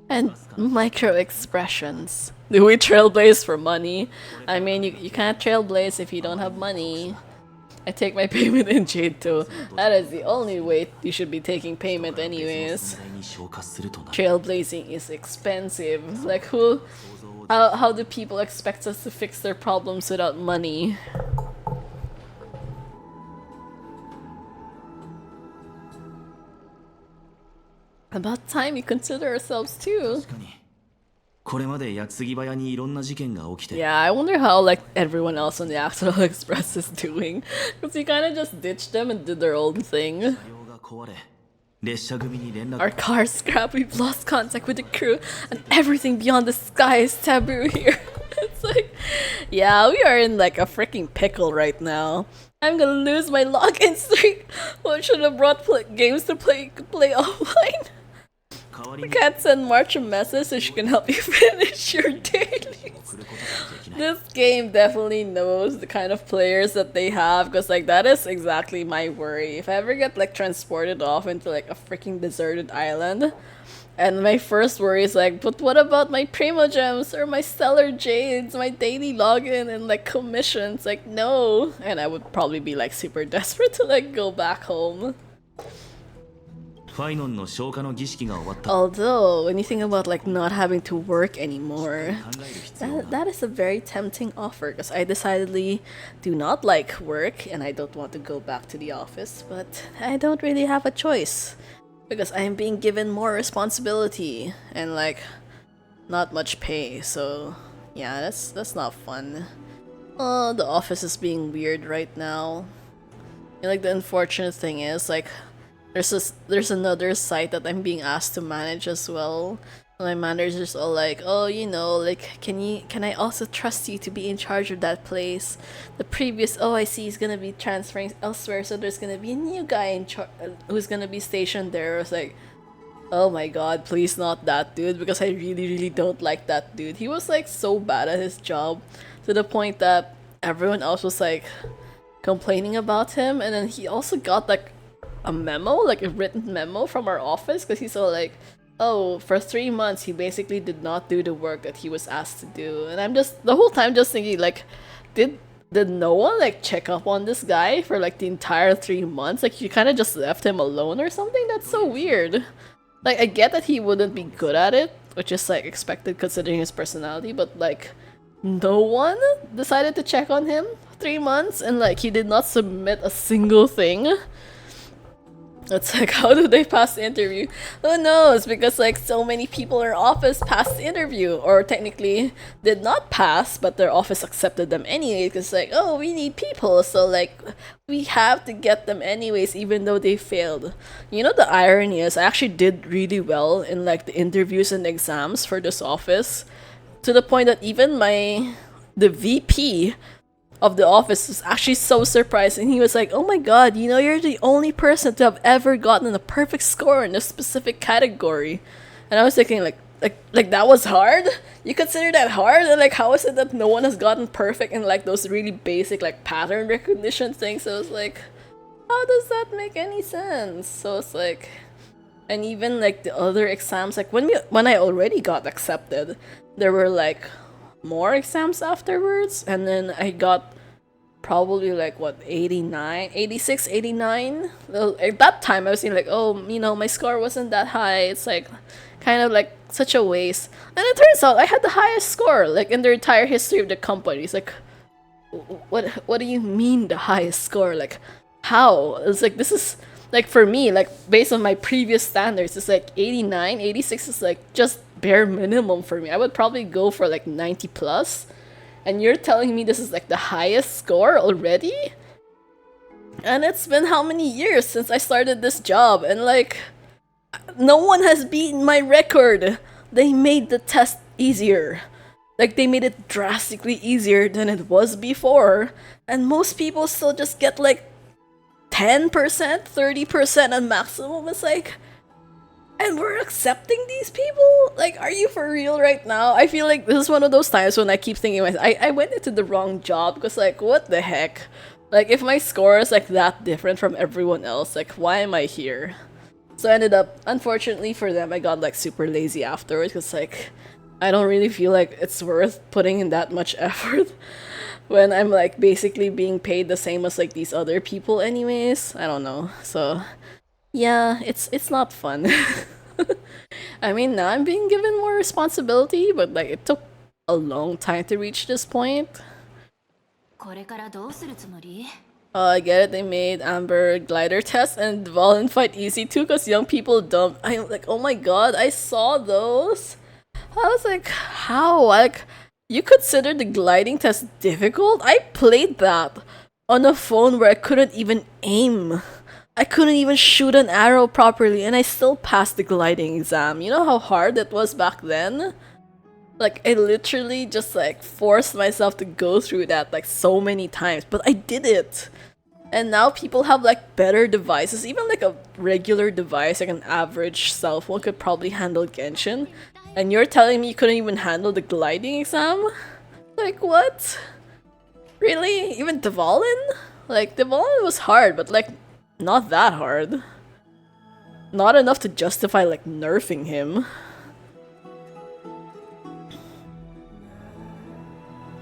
And micro expressions. Do we trailblaze for money? I mean, you can't trailblaze if you don't have money. I take my payment in Jade too. That is the only way you should be taking payment anyways. に消化するとなる Trailblazing is expensive. Like who how do people expect us to fix their problems without money? About time we consider ourselves too. 確かにこれまで矢継ぎ早にいろんな事件が起きて Yeah, I wonder how like everyone else on the Axel Express is doing. Because we kind of just ditched them and did their own thing. 車両が壊れ列車組に連絡 Our car's scrapped, we've lost contact with the crew, and everything beyond the sky is taboo here. It's like, yeah, we are in like a freaking pickle right now. I'm gonna lose my login streak. What should have brought games to play offline? 代わり I に can't send March a message so she can help you finish your dailies. 送ることができない This game definitely knows the kind of players that they have, because like that is exactly my worry. If I ever get like transported off into like a freaking deserted island, and my first worry is like, but what about my Primo Gems or my Stellar Jades, my daily login and like commissions? Like no, and I would probably be like super desperate to like go back home. ファイノンの消化の儀式が終わった Although when you think about like not having to work anymore, 考える必要 that, が that is a very tempting offer, because I decidedly do not like work and I don't want to go back to the office, but I don't really have a choice because I am being given more responsibility and like not much pay. So yeah, that's not fun. Oh, the office is being weird right now. And like the unfortunate thing is like there's another site that I'm being asked to manage as well. And my manager's all like, oh, you know, like, can I also trust you to be in charge of that place? The previous OIC is gonna be transferring elsewhere, so there's gonna be a new guy in who's gonna be stationed there. I was like, oh my god, please not that dude, because I really don't like that dude. He was like so bad at his job to the point that everyone else was like complaining about him, and then he also got like a memo, like a written memo from our office, because he's all like, oh, for 3 months he basically did not do the work that he was asked to do. And I'm just the whole time just thinking like, did no one like check up on this guy for like the entire 3 months? Like you kind of just left him alone or something? That's so weird. Like I get that he wouldn't be good at it, which is like expected considering his personality, but like no one decided to check on him 3 months, and like he did not submit a single thing. It's like, how do they pass the interview? Who knows? Because like so many people in our office passed the interview, or technically did not pass, but their office accepted them anyway. Because like, oh, we need people, so like we have to get them anyways, even though they failed. You know, the irony is I actually did really well in like the interviews and exams for this office, to the point that even the VP of the office was actually so surprised, and he was like, oh my god, you know, you're the only person to have ever gotten a perfect score in a specific category. And I was thinking like that was hard? You consider that hard? And like how is it that no one has gotten perfect in like those really basic like pattern recognition things? So it's like, how does that make any sense? So it's like, and even like the other exams, like when I already got accepted, there were like more exams afterwards, and then I got probably like what, 89, 86, 89. Well, at that time I was thinking like, oh, you know, my score wasn't that high, it's like kind of like such a waste. And it turns out I had the highest score like in the entire history of the company. It's like, what do you mean the highest score? Like how? It's like, this is like, for me, like based on my previous standards, it's like 89, 86 is like just bare minimum for me. I would probably go for like 90 plus, and you're telling me this is like the highest score already? And it's been how many years since I started this job, and like no one has beaten my record. They made the test easier. Like they made it drastically easier than it was before, and most people still just get like 10%, 30% at maximum. It's like, and we're accepting these people? Like, are you for real right now? I feel like this is one of those times when I keep thinking, I went into the wrong job, because like, what the heck? Like, if my score is like that different from everyone else, like, why am I here? So I ended up, unfortunately for them, I got like super lazy afterwards, because like, I don't really feel like it's worth putting in that much effort. when I'm like basically being paid the same as like these other people anyways. I don't know. So yeah, it's not fun. I mean, now I'm being given more responsibility, but like it took a long time to reach this point. これからどうするつもり？ I get it, they made Amber glider test and Valen fight easy too because young people dump. I'm like, oh my god, I saw those. I was like, how? Like, you consider the gliding test difficult? I played that on a phone where I couldn't even aim. I couldn't even shoot an arrow properly and I still passed the gliding exam. You know how hard it was back then? Like, I literally just like forced myself to go through that like so many times, but I did it. And now people have like better devices, even like a regular device, like an average cell phone could probably handle Genshin. And you're telling me you couldn't even handle the gliding exam? Like what? Really? Even Dvalin? Like Dvalin was hard, but like not that hard. Not enough to justify like nerfing him.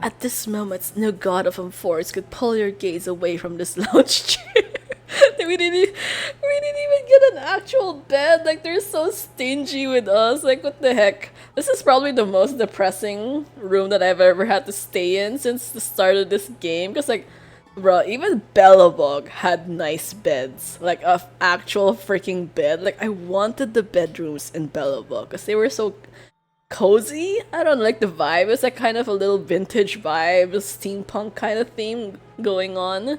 At this moment, no god of Enforce could pull your gaze away from this lounge chair. we didn't even get an actual bed. Like, they're so stingy with us. Like, what the heck? This is probably the most depressing room that I've ever had to stay in since the start of this game. Because, like, bro, even Belobog had nice beds. Like, a actual freaking bed. Like, I wanted the bedrooms in Belobog because they were so cozy. I don't know, like the vibe is like kind of a little vintage vibe, steampunk kind of theme going on.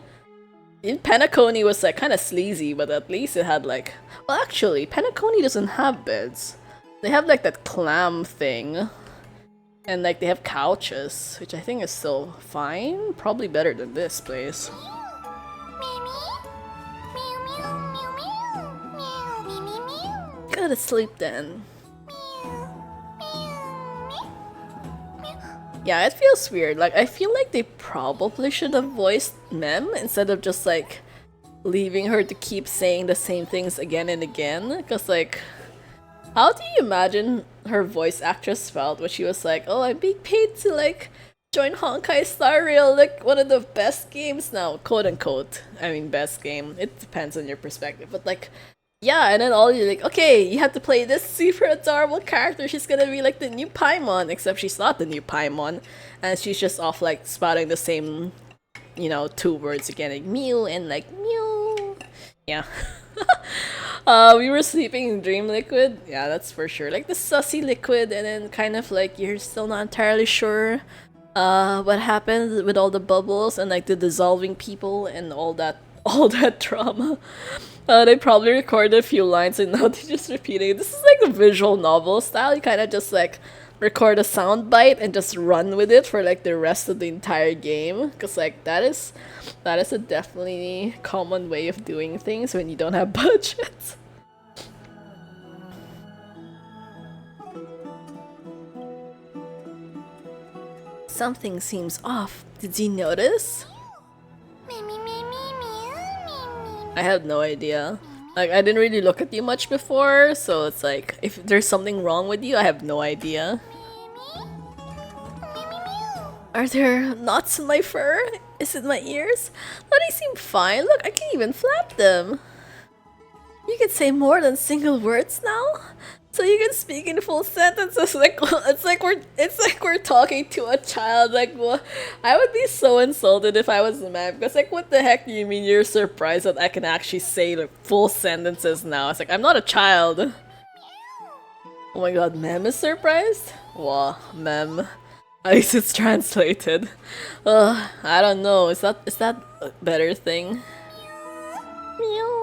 In Penacony was like kind of sleazy, but at least it had like, well actually Penacony doesn't have beds. They have like that clam thing, and like they have couches, which I think is still fine, probably better than this place. Go to sleep then. Yeah, it feels weird. Like, I feel like they probably should have voiced Mem instead of just, like, leaving her to keep saying the same things again and again. Because, like, how do you imagine her voice actress felt when she was like, oh, I'm being paid to, like, join Honkai Star Rail, like, one of the best games now, quote unquote. I mean, best game. It depends on your perspective. But, like, yeah, and then all you're like, okay, you have to play this super adorable character. She's gonna be like the new Paimon, except she's not the new Paimon, and she's just off like spouting the same, you know, two words again, like Mew and like Mew. Yeah. We were sleeping in Dream Liquid. Yeah, that's for sure. Like the sussy liquid, and then kind of like you're still not entirely sure what happened with all the bubbles and like the dissolving people and all that drama. They probably recorded a few lines and now they're just repeating. This is like a visual novel style. You kind of just like record a sound bite and just run with it for like the rest of the entire game. Because like that is a definitely common way of doing things when you don't have budget. Something seems off. Did you notice? I have no idea. Like, I didn't really look at you much before, so it's like, if there's something wrong with you, I have no idea. Are there knots in my fur? Is it my ears? No, they seem fine. Look, I can even flap them. You can say more than single words now? So you can speak in full sentences. Like it's like we're talking to a child. Like what? I would be so insulted if I was a man, because like what the heck do you mean you're surprised that I can actually say like full sentences now? It's like I'm not a child. Oh my god, Mem is surprised? Wow, Mem. At least it's translated. I don't know. Is that a better thing? Meow.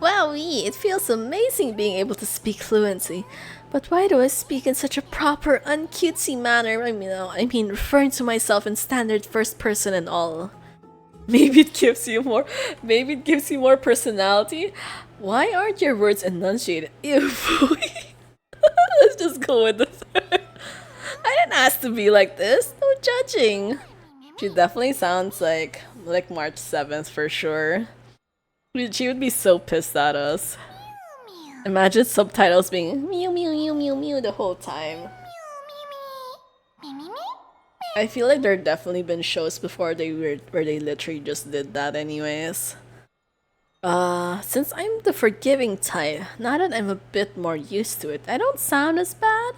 Wowee, it feels amazing being able to speak fluency. But why do I speak in such a proper, uncutesy manner? I mean, referring to myself in standard first person and all. Maybe it gives you more personality. Why aren't your words enunciated? Ew, let's just go with the third. I didn't ask to be like this. No judging. She definitely sounds like March 7th for sure. She would be so pissed at us. Imagine subtitles being mew mew mew mew mew the whole time. I feel like there definitely been shows before where they literally just did that anyways. Since I'm the forgiving type, now that I'm a bit more used to it, I don't sound as bad.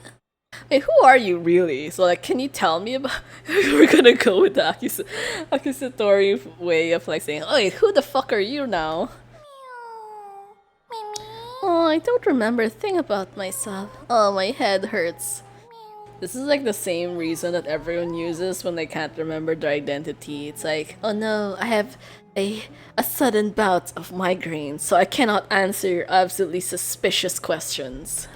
Wait, who are you really? So like, can you tell me about? We're gonna go with the accusatory way of like saying, "Oh, wait, who the fuck are you now?" Oh, I don't remember a thing about myself. Oh, my head hurts. This is like the same reason that everyone uses when they can't remember their identity. It's like, oh no, I have a sudden bout of migraine, so I cannot answer your absolutely suspicious questions.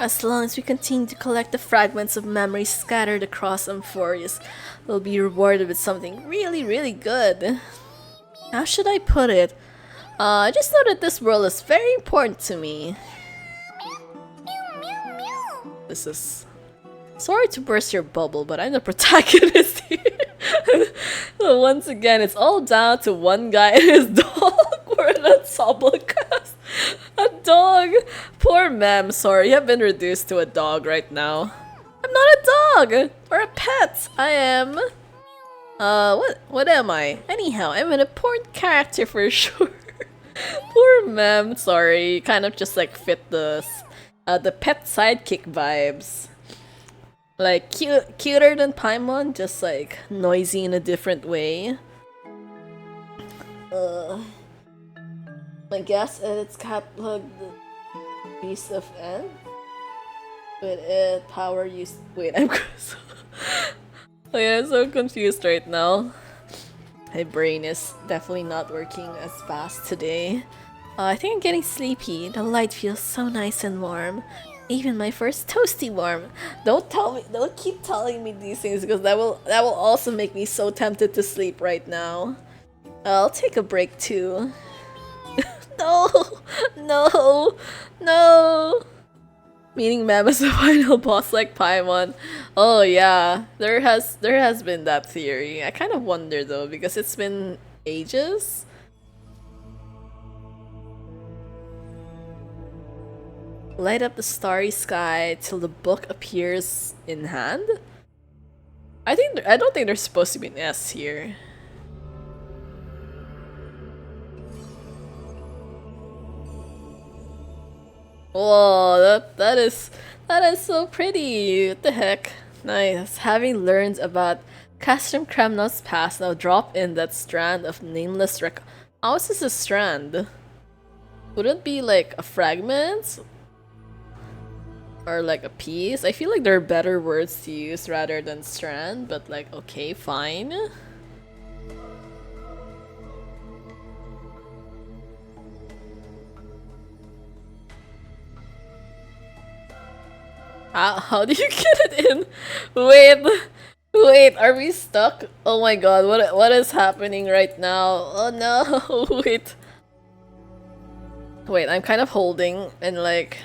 As long as we continue to collect the fragments of memory scattered across Amphorius, we'll be rewarded with something really, really good. How should I put it? I just know that this world is very important to me. This is... Sorry to burst your bubble, but I'm the protagonist here. So once again, it's all down to one guy and his dog. We're in a ensemble cast. A dog! Poor Mem, sorry, you have been reduced to a dog right now. I'm not a dog! Or a pet! I am... what am I? Anyhow, I'm an important character for sure. Poor Mem, sorry, kind of just like fit the pet sidekick vibes. Like, cuter than Paimon, just like noisy in a different way. I guess it's catalog the Beast of N. With it, power use. Wait, I'm I'm so confused right now. My brain is definitely not working as fast today. I think I'm getting sleepy. The light feels so nice and warm. Even my first toasty warm. Don't keep telling me these things because that will also make me so tempted to sleep right now. I'll take a break too. No! No! No! Meaning Mem is the final boss like Paimon. Oh yeah, there has been that theory. I kind of wonder though because it's been ages. Light up the starry sky till the book appears in hand. I don't think there's supposed to be an S here. Whoa, that is so pretty. What the heck? Nice. Having learned about Castrum Kremnos past, now drop in that strand of nameless how is this a strand? Wouldn't it be like a fragment? Or like a piece? I feel like there are better words to use rather than strand, but like, okay, fine. How do you get it in? Wait, are we stuck? Oh my god, what is happening right now? Oh no, Wait, I'm kind of holding and like...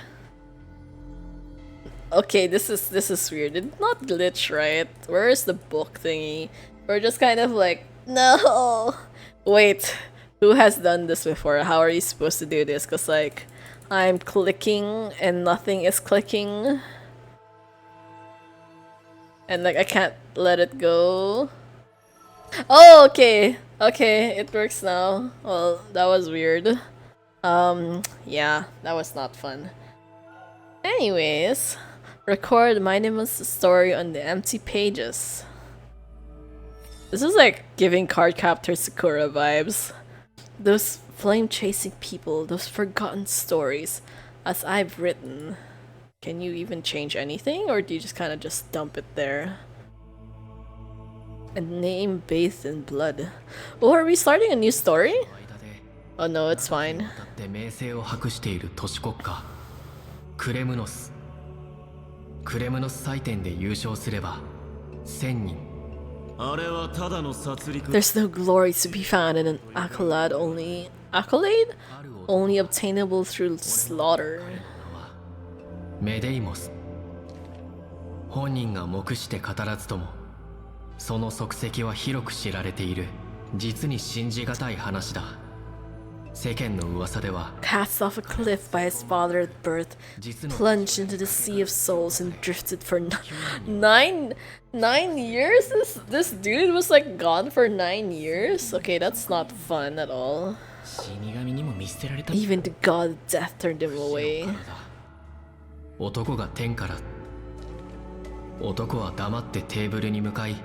Okay, this is weird. It's not glitch, right? Where is the book thingy? We're just kind of like, no! Wait, who has done this before? How are you supposed to do this? Cause like, I'm clicking and nothing is clicking. And like, I can't let it go. Oh, okay. Okay, it works now. Well, that was weird. Yeah, that was not fun. Anyways, record Minimus story on the empty pages. This is like giving Cardcaptor Sakura vibes. Those flame-chasing people, those forgotten stories, as I've written. Can you even change anything, or do you just kind of just dump it there? A name bathed in blood. Oh, are we starting a new story? Oh no, it's fine. クレムノス祭典で優勝すれば1000人 There's no glory to be found in an accolade only obtainable through slaughter. メデイモス本人が目して語らずともその足跡は広く知られている実に信じがたい話だ世間の噂では Cast off a cliff by his father at birth, 実の plunged into the sea of souls and drifted for nine years? This dude was like gone for 9 years? Okay, that's not fun at all. 死神にも見捨てられた Even the god of death turned him away. 男が天から男は黙ってテーブルに向かい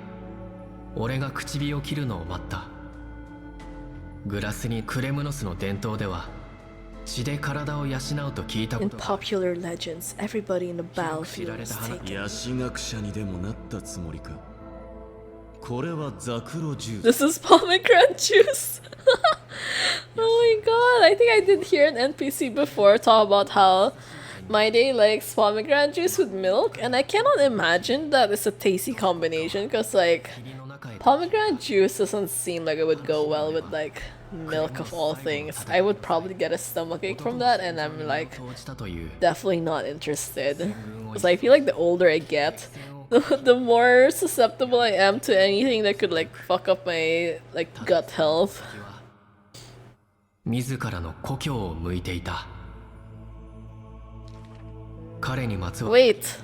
俺が唇を切るのを待った。グラスにクレムノスの伝統では血で体を養うと聞いたこ In とが popular legends, everybody in the battlefield was taken. ヤシ学者にでもなったつもりか。これはザクロジュー This is pomegranate juice. Oh my god, I think I did hear an NPC before talk about how my day likes pomegranate juice with milk, and I cannot imagine that it's a tasty combination because like 霧の中へ pomegranate juice doesn't seem like it would go well with like milk of all things. I would probably get a stomachache from that, and I'm like 投じたという definitely not interested. Because I feel like the older I get, the more susceptible I am to anything that could like fuck up my like gut health. 自らの故郷を向いていた。彼にまつわる Wait,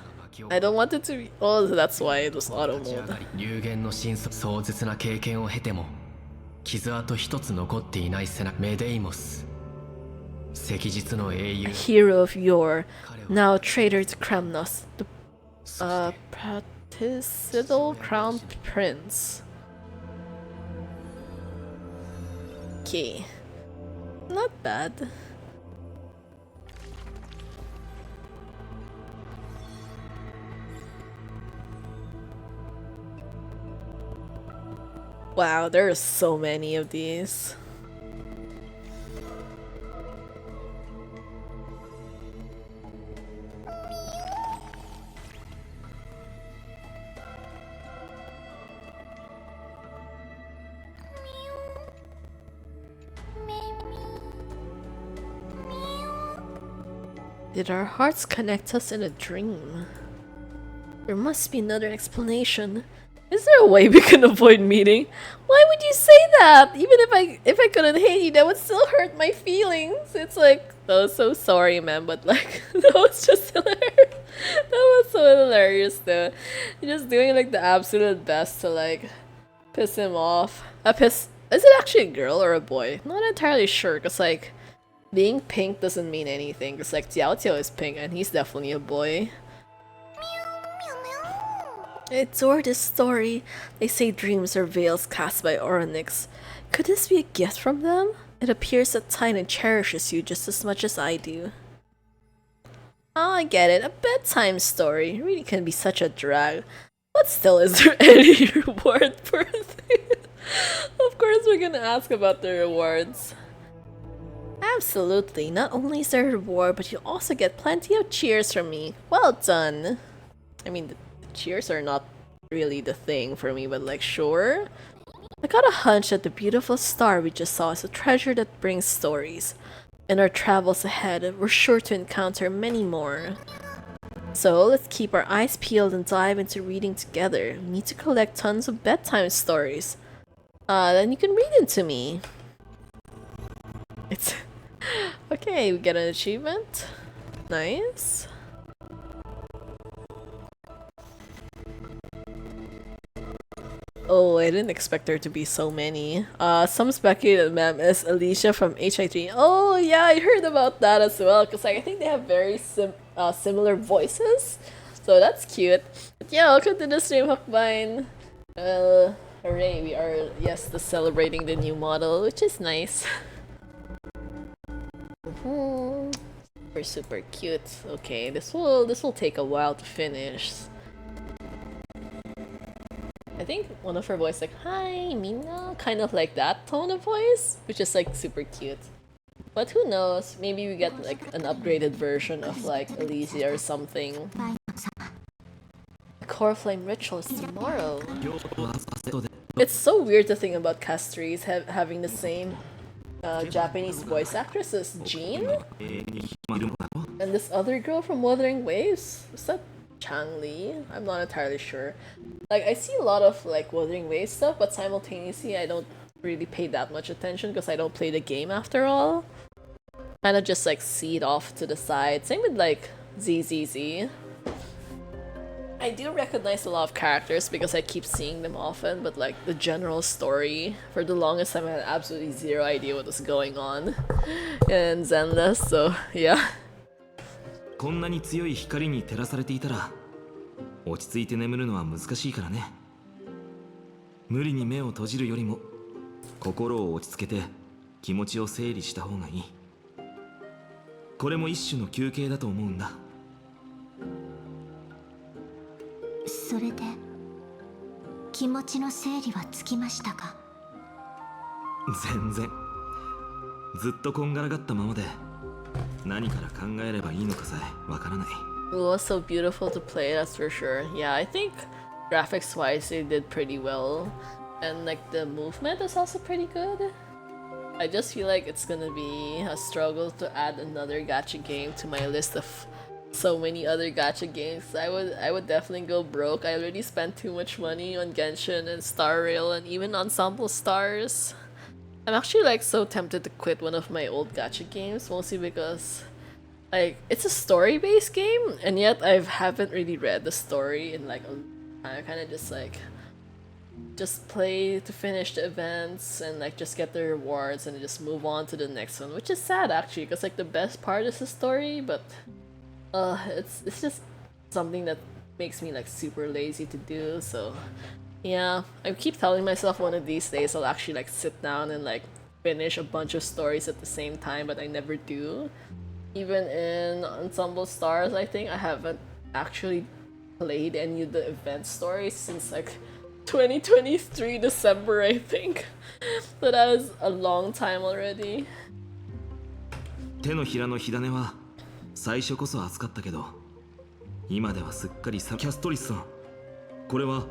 I don't want it to be. Oh, that's why it was auto 立ち上 mode. がり流言の真相壮絶な経験を経ても傷跡一つ残っていない背中メデイモス昔日の英雄 A hero of yore, now a traitor to Kremnos, the patricidal crown prince. Okay, not bad. Wow, there are so many of these. Did our hearts connect us in a dream? There must be another explanation. Is there a way we can avoid meeting? Why would you say that? Even if I couldn't hate you, that would still hurt my feelings. It's like, oh, so sorry, man, but like that was just hilarious. That was so hilarious, though. You're just doing like the absolute best to like piss him off. Is it actually a girl or a boy? Not entirely sure, cause like being pink doesn't mean anything. Cause like Xiao Xiao is pink, and he's definitely a boy. It's Zorda's story. They say dreams are veils cast by Oronix. Could this be a gift from them? It appears that Tynan cherishes you just as much as I do. Oh, I get it. A bedtime story. Really can be such a drag. But still, is there any reward for it? Of course we're gonna ask about the rewards. Absolutely. Not only is there a reward, but you also get plenty of cheers from me. Well done. I mean, the cheers are not really the thing for me, but like, sure. I got a hunch that the beautiful star we just saw is a treasure that brings stories. In our travels ahead, we're sure to encounter many more. So let's keep our eyes peeled and dive into reading together. We need to collect tons of bedtime stories. Then you can read them to me. It's okay, we get an achievement. Nice. Oh, I didn't expect there to be so many. Some speculate that ma'am is Alicia from HI3. Oh yeah, I heard about that as well. Cause like I think they have very similar voices, so that's cute. But yeah, welcome to the stream, Hakbine. Hooray! We are celebrating the new model, which is nice. Super cute. Okay, this will take a while to finish. I think one of her voice like, "Hi, Mina," kind of like that tone of voice, which is like super cute. But who knows? Maybe we get like an upgraded version of like Alicia or something. The core flame ritual is tomorrow. It's so weird to think about Castries having the same Japanese voice actress as Jean, and this other girl from Wuthering Waves. Is that Changli? I'm not entirely sure. Like, I see a lot of like Wuthering Waves stuff, but simultaneously I don't really pay that much attention because I don't play the game after all. Kind of just like see it off to the side. Same with like ZZZ. I do recognize a lot of characters because I keep seeing them often, but like the general story, for the longest time I had absolutely zero idea what was going on in Zenless, so yeah. こんなに強い光に照らされていたら落ち着いて眠るのは難しいからね。無理に目を閉じるよりも心を落ち着けて気持ちを整理した方がいい。これも一種の休憩だと思うんだ。それで気持ちの整理はつきましたか？全然。ずっとこんがらがったままで何から考えればいいのかさえわからない。 It was so beautiful to play, that's for sure. Yeah, I think graphics wise they did pretty well. And like the movement is also pretty good. I just feel like it's gonna be a struggle to add another gacha game to my list of so many other gacha games. I would definitely go broke. I already spent too much money on Genshin and Star Rail and even Ensemble Stars. I'm actually like so tempted to quit one of my old gacha games, mostly because like it's a story-based game and yet I haven't really read the story in like I kind of just like just play to finish the events and like just get the rewards and just move on to the next one, which is sad actually because like the best part is the story, but it's just something that makes me like super lazy to do. So yeah, I keep telling myself one of these days I'll actually like sit down and like finish a bunch of stories at the same time, but I never do. Even in Ensemble Stars, I think I haven't actually played any of the event stories since like 2023 December, I think. So that was a long time already. 手のひらの火種は最初こそ熱かったけど今ではすっかりキャストリスさん、これは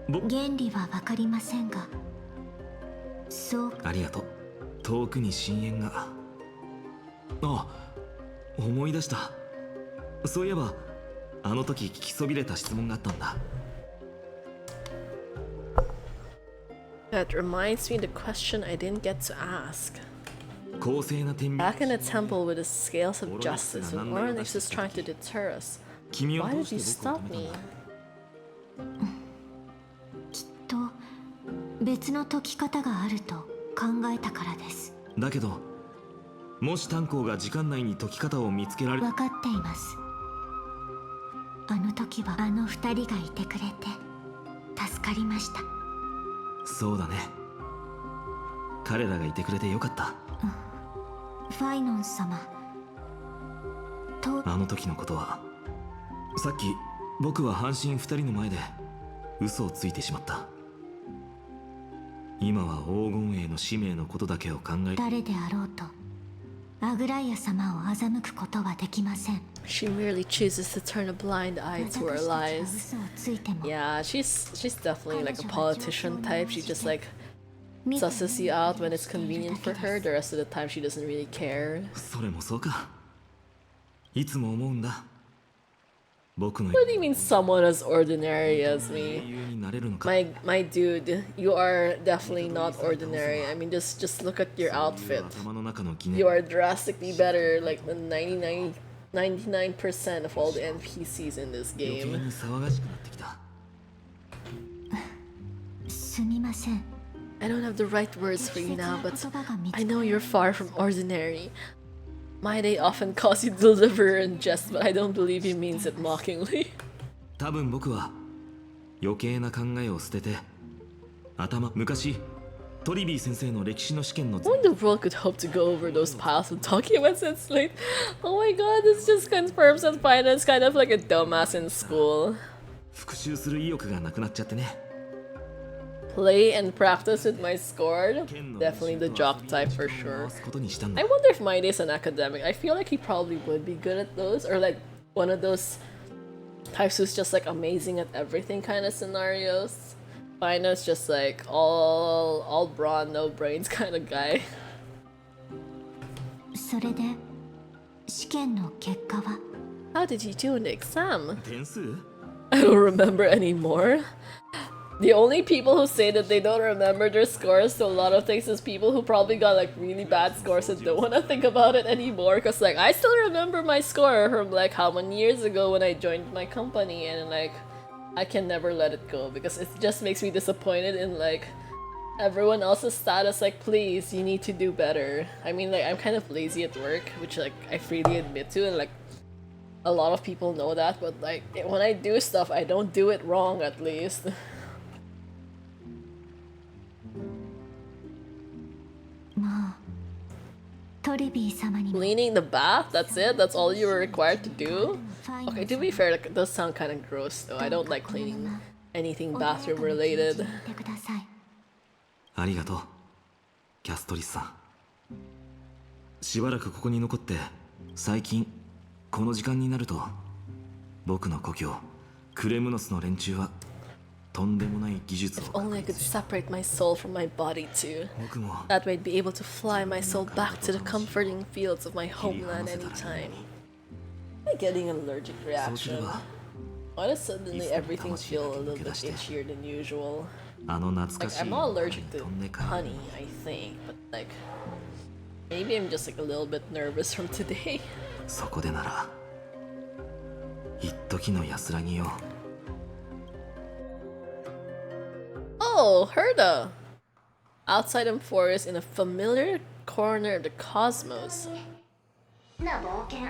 原理はわかりませんが、そう。ありがとう。遠くに深淵が。あ、思い出した。そういえばあの時聞きそびれた質問があったんだ。That reminds me the question I didn't get to ask. 公正な天秤。 Back in the temple with the scales of justice, when Oronix is trying to deter us, 君は why どう did し you て僕を stop 止めたん me? だ。きっと別の解き方があると考えたからです。だけどもし炭鉱が時間内に解き方を見つけられ分かっています。あの時はあの二人がいてくれて助かりました。そうだね。彼らがいてくれてよかった。ファイノン様とあの時のことはさっき僕は半身二人の前で嘘をついてしまった。今は黄金衛の使命のことだけを考え誰であろうとアグライア様を欺くことはできません。 She merely chooses to turn a blind eye to our 私たちは lies. 嘘をついても Yeah, she's definitely like a politician type. She just like susses you out when it's convenient for her. The rest of the time she doesn't really care. それもそうか。いつも思うんだ。僕の What do you mean someone as ordinary as 英 me? 雄になれるのか。 My dude, you are definitely not ordinary. I mean, just look at your outfit. 頭の中の疑念 You are drastically better, like the 99% of all the NPCs in this 余計 game. に騒がしくなってきた。すみません。 I don't have the right words for you 適切 now, な but 言葉が見つ I か know you're far from ordinary. My day often calls you deliverer in jest, but I don't believe he means it mockingly. 多分僕は余計な考えを捨てて昔トリビー先生の歴史の試験の Who in the world could hope to go over those piles of documents and slate? Oh my god, this just confirms that Finance kind of like a dumbass in school. 復習する意欲がなくなっちゃってね。 Play and practice with my score? Definitely the jock type for sure. ことにしたんだ。 I wonder if Maide's an academic. I feel like he probably would be good at those, or like one of those types who's just like amazing at everything kind of scenarios. Fina's just like all brawn, no brains kind of guy. それで試験の結果は How did you do in the exam? 点数？ I don't remember anymore. the only people who say that they don't remember their scores to a lot of things is people who probably got like really bad scores and don't want to think about it anymore. Cause like I still remember my score from like how many years ago when I joined my company, and like I can never let it go because it just makes me disappointed in like everyone else's status. Like, please, you need to do better. I mean, like I'm kind of lazy at work, which like I freely admit to, and like a lot of people know that, but like when I do stuff, I don't do it wrong at least. Cleaning the bath? That's it? That's all you were required to do? Okay, to be fair, like, it does sound kind of gross though. I don't like cleaning anything bathroom related. ありがとうキャストリスさんしばらくここに残って最近この時間になると僕の故郷クレムノスの連中はとんでもない技術を If only I could separate my soul from my body too. That way I'd be able to fly my soul back to the comforting fields of my homeland anytime. I'm getting an allergic reaction. Why does suddenly everything feel a little bit itchier than usual? Like, I'm not allergic to honey, I think, but like maybe I'm just like a little bit nervous from today. そこでなら一時の安らぎよ Oh, Herda! Outside Emphorius in a familiar corner of the cosmos. な冒険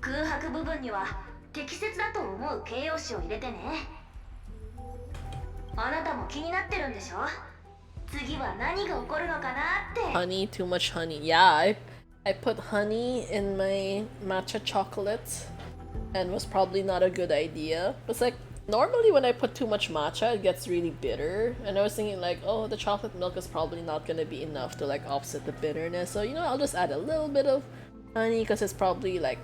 空白部分には適切だと思う形容詞を入れてねあなたも気になってるんでしょ次は何が起こるのかなって Honey, too much honey. Yeah, I put honey in my matcha chocolate and was probably not a good idea. It's like normally when I put too much matcha it gets really bitter, and I was thinking like, oh, the chocolate milk is probably not gonna be enough to like offset the bitterness, so you know, I'll just add a little bit of honey because it's probably like,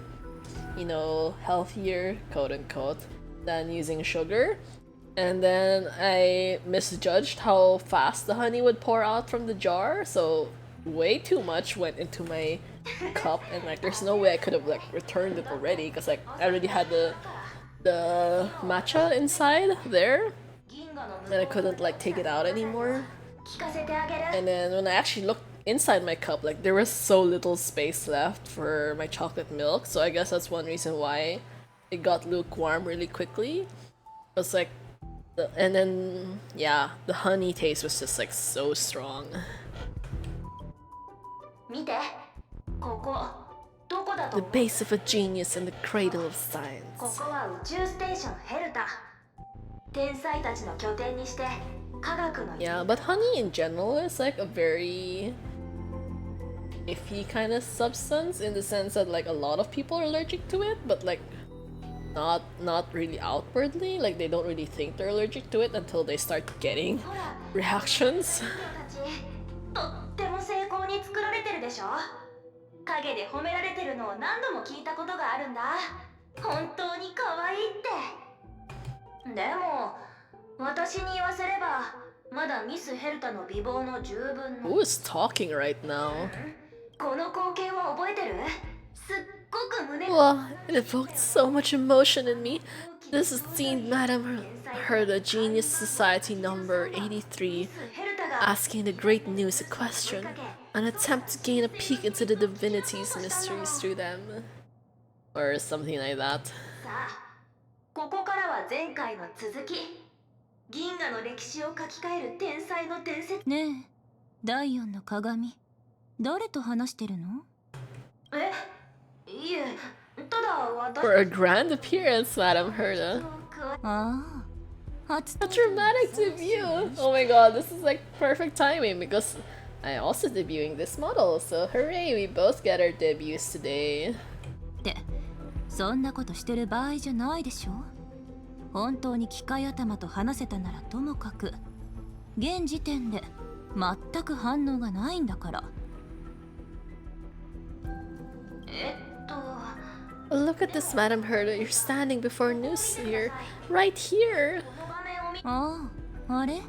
you know, healthier, quote unquote, than using sugar. And then I misjudged how fast the honey would pour out from the jar, so way too much went into my cup, and like there's no way I could have like returned it already because like I already had the matcha inside there and I couldn't like take it out anymore. And then when I actually looked inside my cup, like there was so little space left for my chocolate milk, so I guess that's one reason why it got lukewarm really quickly. It's like and then yeah, the honey taste was just like so strong. 見てここどこだと The base of a genius and the cradle of science. ここは宇宙ステーションヘルタ天才たちの拠点にして科学の Yeah, but honey in general is like a very iffy kind of substance in the sense that like a lot of people are allergic to it, but like not really outwardly. Like they don't really think they're allergic to it until they start getting reactions. とっても成功に作られてるでしょ影で褒められてるのを何度も聞いたことがあるんだ本当に可愛いってでも私に言わせればまだミスヘルタの美貌の十分の Who is talking right now? この光景は覚えてるすっごく胸 Well, it evoked so much emotion in me. This is Dean Madam Herda, Genius Society number 83, asking the great news a question, an attempt to gain a peek into the divinity's mysteries through them. Or something like that. さあここからは前回の続き銀河の歴史を書き換える天才の伝説ねえ第四の鏡誰と話してるのえいえただ私 For a grand appearance, Madam Herda. ああ初 A dramatic debut! Oh my god, this is like perfect timing because I also debuting this model, so hooray, we both get our debuts today. ってそんなことしてる場合じゃないでしょ本当に機械頭と話せたならともかく現時点で全く反応がないんだから Look at this, Madam Herda. You're standing before Noose here. Right here. あああれ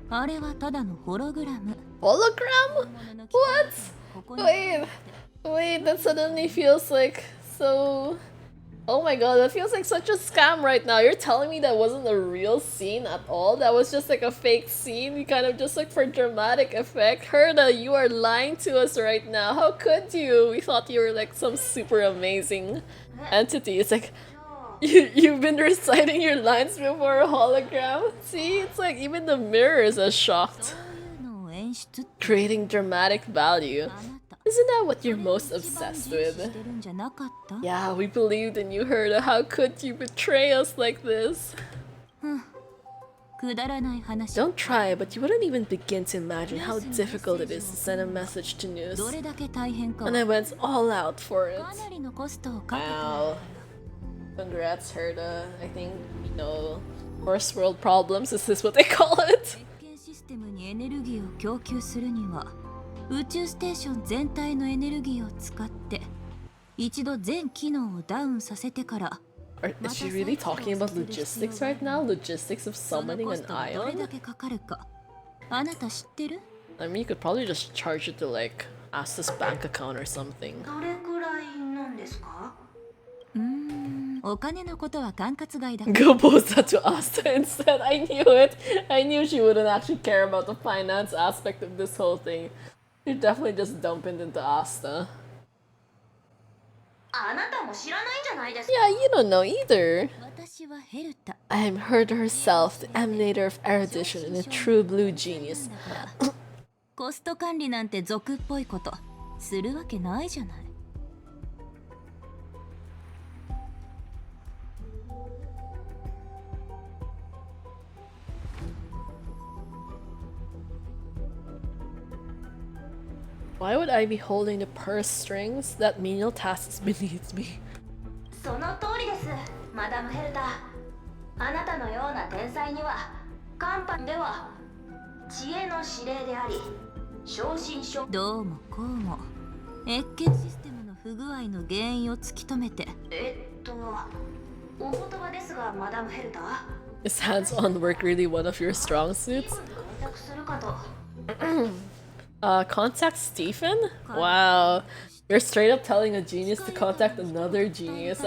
あれはただのホログラム Hologram? What? Wait, that suddenly feels like so Oh my god, that feels like such a scam right now. You're telling me that wasn't a real scene at all? That was just like a fake scene? You kind of just like for dramatic effect? Herda, you are lying to us right now. How could you? We thought you were like some super amazing entity. It's like, you've been reciting your lines before a hologram? See, it's like even the mirror is as shocked. そういうのを演出って Creating dramatic value. あなた Isn't that what you're それを most 一番 obsessed 重視 with? してるんじゃなかった Yeah, we believed in you, Herda. How could you betray us like this? くだらない話 Don't try, but you wouldn't even begin to imagine how difficult it is to send a message to news. どれだけ大変か And I went all out for it. かなりのコストをかけて Wow. Congrats, Herda. I think, you know, first world problems, is this what they call it? 実験システムにエネルギーを供給するには宇宙ステーション全体のエネルギーを使って一度全機能をダウンさせてから Is she really talking about logistics right now? Logistics of その summoning コ an ストがどれだ ion? けかかるかあなた知ってる I mean, you could probably just charge it to, like, Asta's bank account or something. どれくらいなんですか？お金のことは管轄外だ Go post that to Asta instead. I knew it. I knew she wouldn't actually care about the finance aspect of this whole thing. You're definitely just dumping into Asta. あなたも知らないんじゃないですか？ Yeah, you don't know either. 私はヘルタ I am Herder herself, the emanator of erudition and a true blue genius. だからコスト管理なんて俗っぽいことするわけないじゃない Why would I be holding the purse strings? That menial task is beneath me. その通りです、マダムヘルタ。あなたのような天才にはカンパニーでは知恵の指令であり正真正どうもこうも越見システムの不具合の原因を突き止めてお言葉ですが、マダムヘルタ。 Is hands-on work really one of your strong suits? コンタクトするかと。Contact Stephen? Wow. You're straight up telling a genius to contact another genius.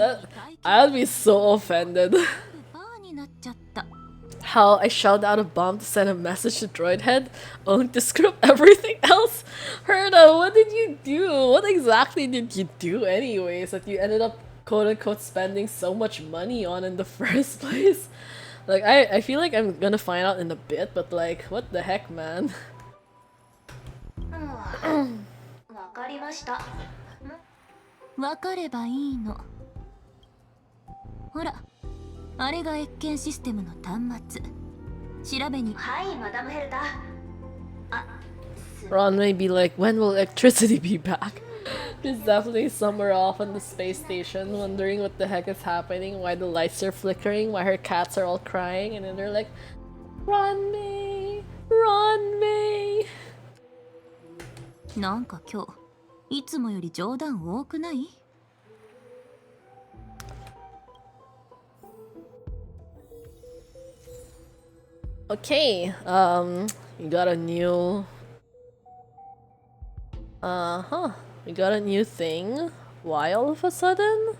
I'd be so offended. バーになっちゃった How I shelled out a bomb to send a message to Droidhead, only to screw up everything else. Herda, what did you do? What exactly did you do anyways that you ended up quote-unquote spending so much money on in the first place? Like, I feel like I'm gonna find out in a bit, but like, what the heck, man? わかりました。わかればいいのほらあれが越見システムの端末調べにはい、マダムヘルタ。あ、Ron may be like, when will electricity be back? She's definitely somewhere off on the space station, wondering what the heck is happening, why the lights are flickering, why her cats are all crying, and then they're like, Ron May, Ron May. なんか今日いつもより冗談多くない Okay, we got a new... we got a new thing. Why all of a sudden?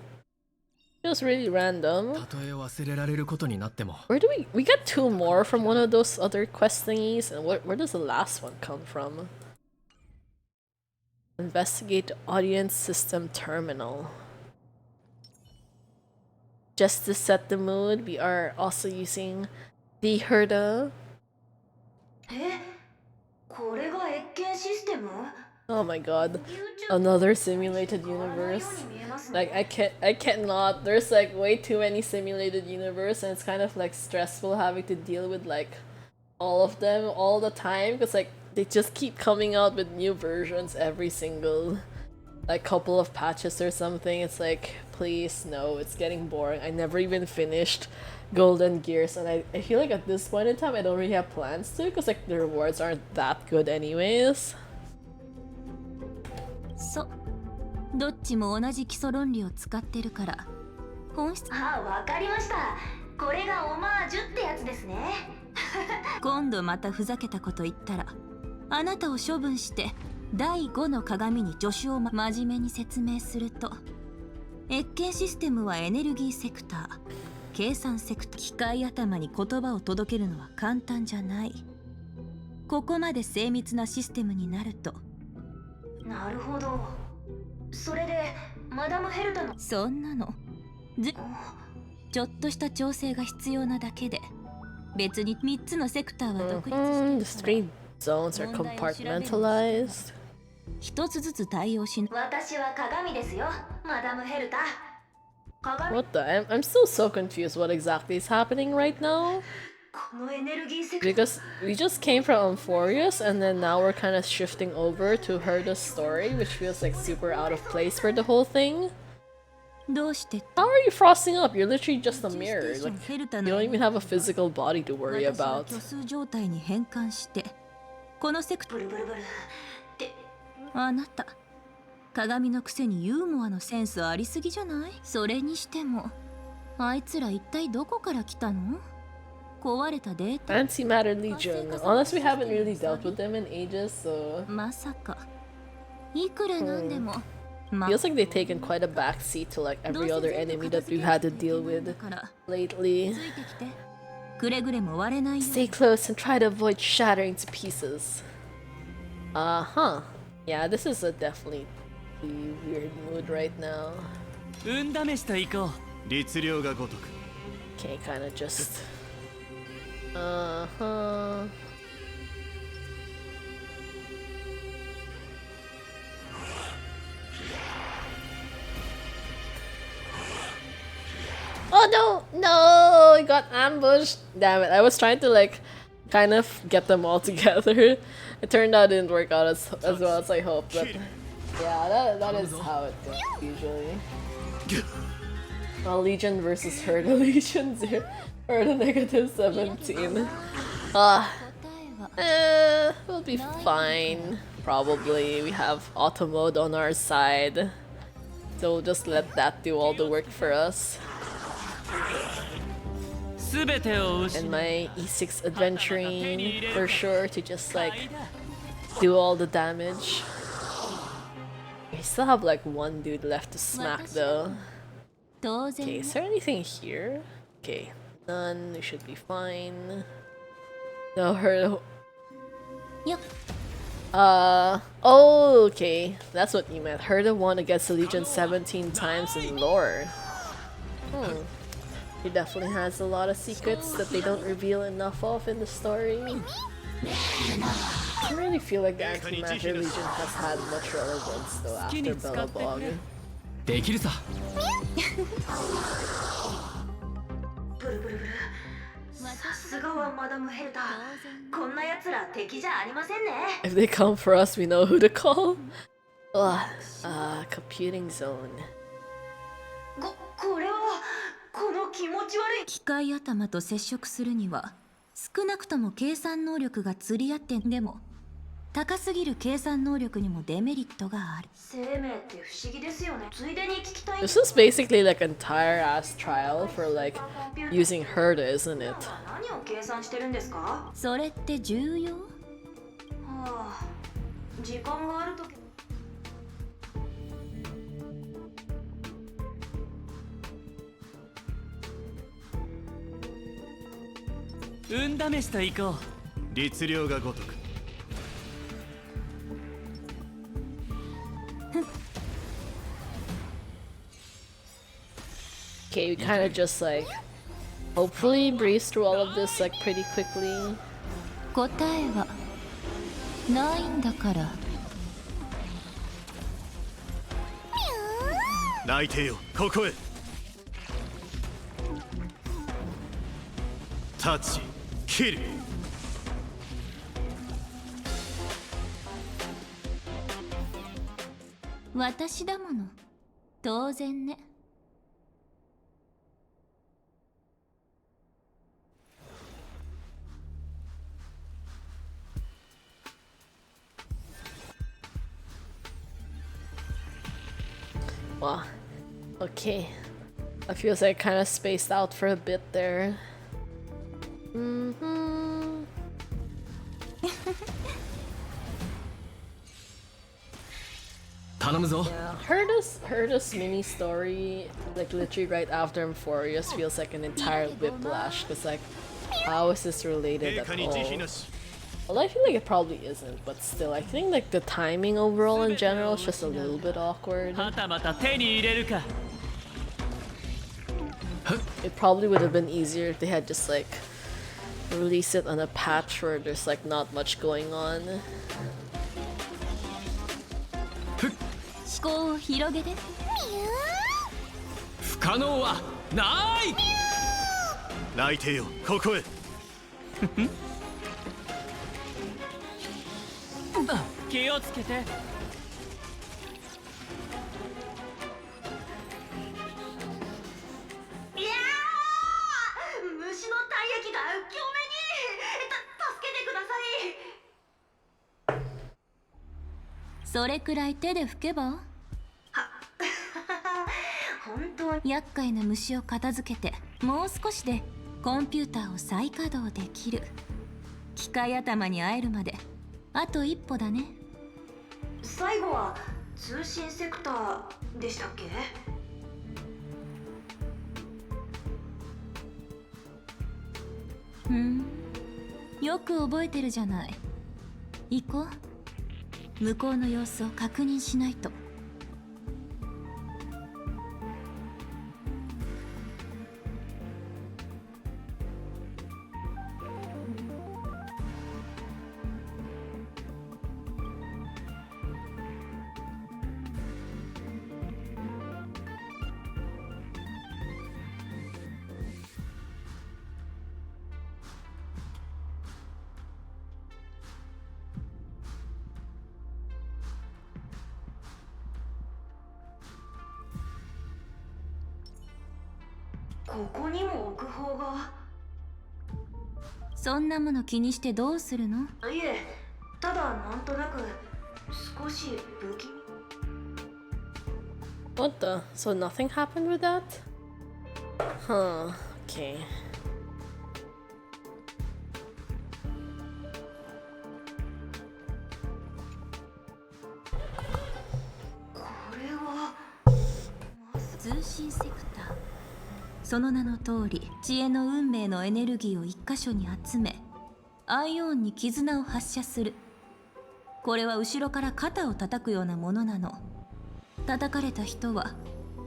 It was really random. たとえ忘れられることになっても Where do we got two more from one of those other quest thingies, and where does the last one come from? Investigate the audience system terminal. Just to set the mood, we are also using the Herda. これが越見システム？ Oh my god. Another simulated universe. Like I cannot. There's like way too many simulated universe, and it's kind of like stressful having to deal with like all of them all the time, because like they just keep coming out with new versions every single like couple of patches or something. It's like, please no, it's getting boring. I never even finished Golden Gears, and I feel like at this point in time I don't really have plans to, because like the rewards aren't that good anyways. そうどっちも同じ基礎論理を使ってるから本質あ、わかりました。これがオマージュってやつですね。今度またふざけたこと言ったらあなたを処分して第5の鏡に助手を真面目に説明すると越見システムはエネルギーセクター、計算セクター。機械頭に言葉を届けるのは簡単じゃない。ここまで精密なシステムになると。なるほど。それでマダムヘルタのそんなのちょっとした調整が必要なだけで、別に3つのセクターは独立してる The 3 zones are compartmentalized. 一つずつ対応しな。私は鏡ですよ、マダムヘルタ。鏡 What the? I'm still so confused what exactly is happening right now. このエネルギーセクター Because we just came from Euphorius and then now we're kind of shifting over to Herda's story, which feels like super out of place for the whole thing. どうして How are you frosting up? You're literally just a mirror. Like, ヘルタ you の don't even have a physical body to worry 私は about. 虚数状態に変換してこのセクター。ブルブルブルってあなた鏡のくせにユーモアのセンスありすぎじゃない？それにしてもあいつら一体どこから来たの？壊れたデータ。 Antimatter Legion. Honest, we haven't really dealt with them in ages, so まさかいくらなんでも、feels like they've taken quite a backseat to like every other enemy that we've had to deal with から lately. ついてきて。くれぐれも割れないよう Stay close and try to avoid shattering to pieces. Uh-huh. Yeah, this is a definitely weird mood right now. 運試しと行こう。律令が如く。 Okay, kind of just... Uh-huh. Oh no! No! I got ambushed! Damn it, I was trying to like kind of get them all together. It turned out it didn't work out as well as I hoped, but yeah, that is how it goes usually. Legion versus Herda Legion 0. Herda negative 17. We'll be fine. Probably. We have auto mode on our side. So we'll just let that do all the work for us. 全てを失 And my E6 adventuring for sure to just like do all the damage. We still have like one dude left to smack though. 当 Okay, 然 is there anything here? Okay, none. We should be fine. No, her. よっ Oh, okay. That's what you meant. Herda won against the Legion 17 times in lore. He definitely has a lot of secrets that they don't reveal enough of in the story. I really feel like the Antimatter Legion has had much relevance though after Bellabog. できるさ。ブルブルブル。さすがはマダムヘルタ。こんな奴ら敵じゃありませんね。 If they come for us, we know who to call. Computing zone. これはこの気持ち悪い。機械頭と接触するには少なくとも計算能力が釣り合ってんでも高すぎる計算能力にもデメリットがある。生命って不思議ですよね。ついでに聞きたい。 This is basically like an entire ass trial for like using Herda, isn't it? 何を計算してるんですか？それって重要？はあ、時間があるとき。運試しと行こう。律令が如く。 Okay, we kind of just like hopefully breeze through all of this like pretty quickly. 答えはないんだから。泣いてよ、ここへ。タッチ、キル。私だもの。当然ね。Wow. Okay. I feels like I kind of spaced out for a bit there. 頼むぞ。 Yeah, her this mini story, like literally right after Euphorius, feels like an entire whiplash. Cause like, how is this related at all? Well, I feel like it probably isn't, but still, I think like the timing overall in general is just a little bit awkward. はたまた手に入れるか。 It probably would have been easier if they had just like released it on a patch where there's like not much going on. 思考を広げて。不可能はない。内定よ、ここへ。気をつけて。いやー、虫の体液が強めに。助けてください。それくらい手で拭けば。本当に。厄介な虫を片付けて、もう少しでコンピューターを再稼働できる。機械頭に会えるまであと一歩だね。最後は通信セクターでしたっけ？よく覚えてるじゃない。行こう。向こうの様子を確認しないと。ここにも奥方が。そんなもの気にしてどうするの？いえ、ただなんとなく少し不気味。 What the? So nothing happened with that? Huh, okay. これは通信セクター。その名の通り、知恵の運命のエネルギーを一箇所に集め、アイオンに絆を発射する。これは後ろから肩を叩くようなものなの。叩かれた人は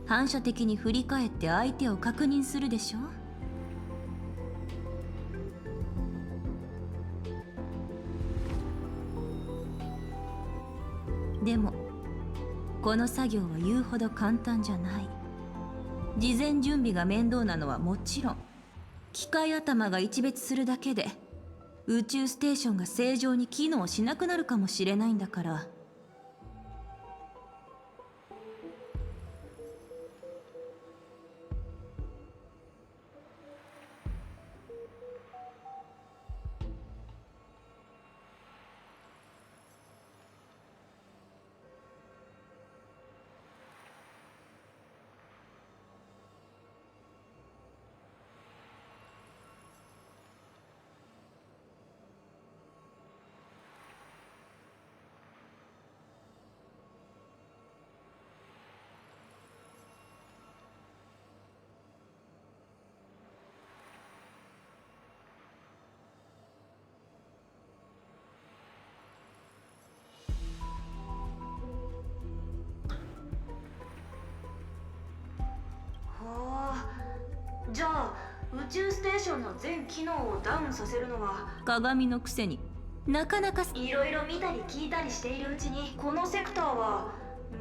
反射的に振り返って相手を確認するでしょ。でもこの作業は言うほど簡単じゃない。事前準備が面倒なのはもちろん、機械頭が一別するだけで宇宙ステーションが正常に機能しなくなるかもしれないんだから。じゃあ宇宙ステーションの全機能をダウンさせるのは。鏡のくせになかなか。いろいろ見たり聞いたりしているうちに、このセクターは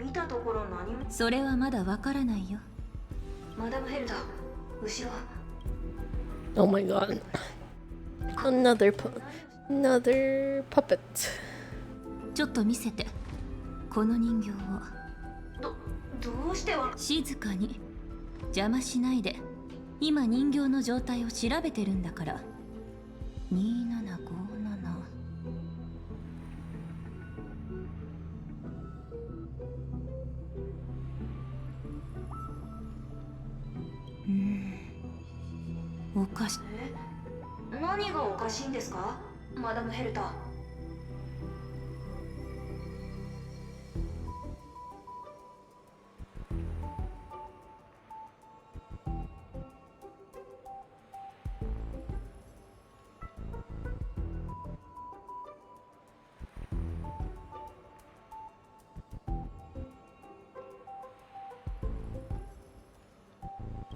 見たところ何も。それはまだわからないよ。マダムヘルダ、後ろ。 Oh my god. Another puppet. ちょっと見せて。この人形を。どうしては。静かに。邪魔しないで。今人形の状態を調べてるんだから。2757。おかしい。何がおかしいんですか、マダムヘルタ。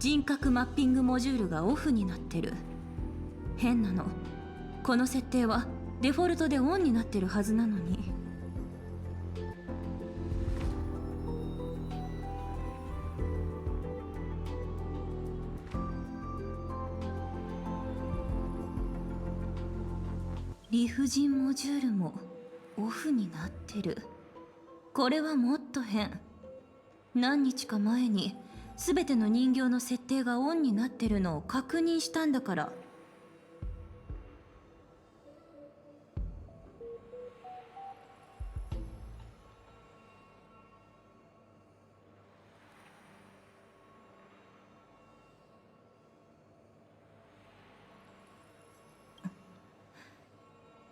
人格マッピングモジュールがオフになってる。変なの。この設定はデフォルトでオンになってるはずなのに。理不尽モジュールもオフになってる。これはもっと変。何日か前に全ての人形の設定がオンになってるのを確認したんだから。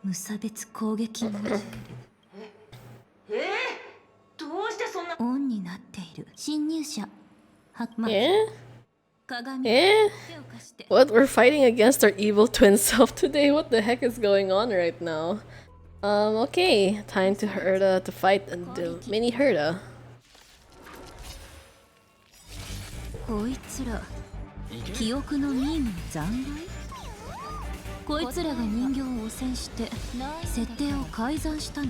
無差別攻撃モジュールどうしてそんな。オンになっている。侵入者Eh? 鏡 Eh? 手を貸して。 What? We're fighting against our evil twin self today? What the heck is going on right now? Okay. Time to Herda to fight the mini Herda. こいつら記憶のミームの残骸。こいつらが人形を汚染して設定を改ざんしたの。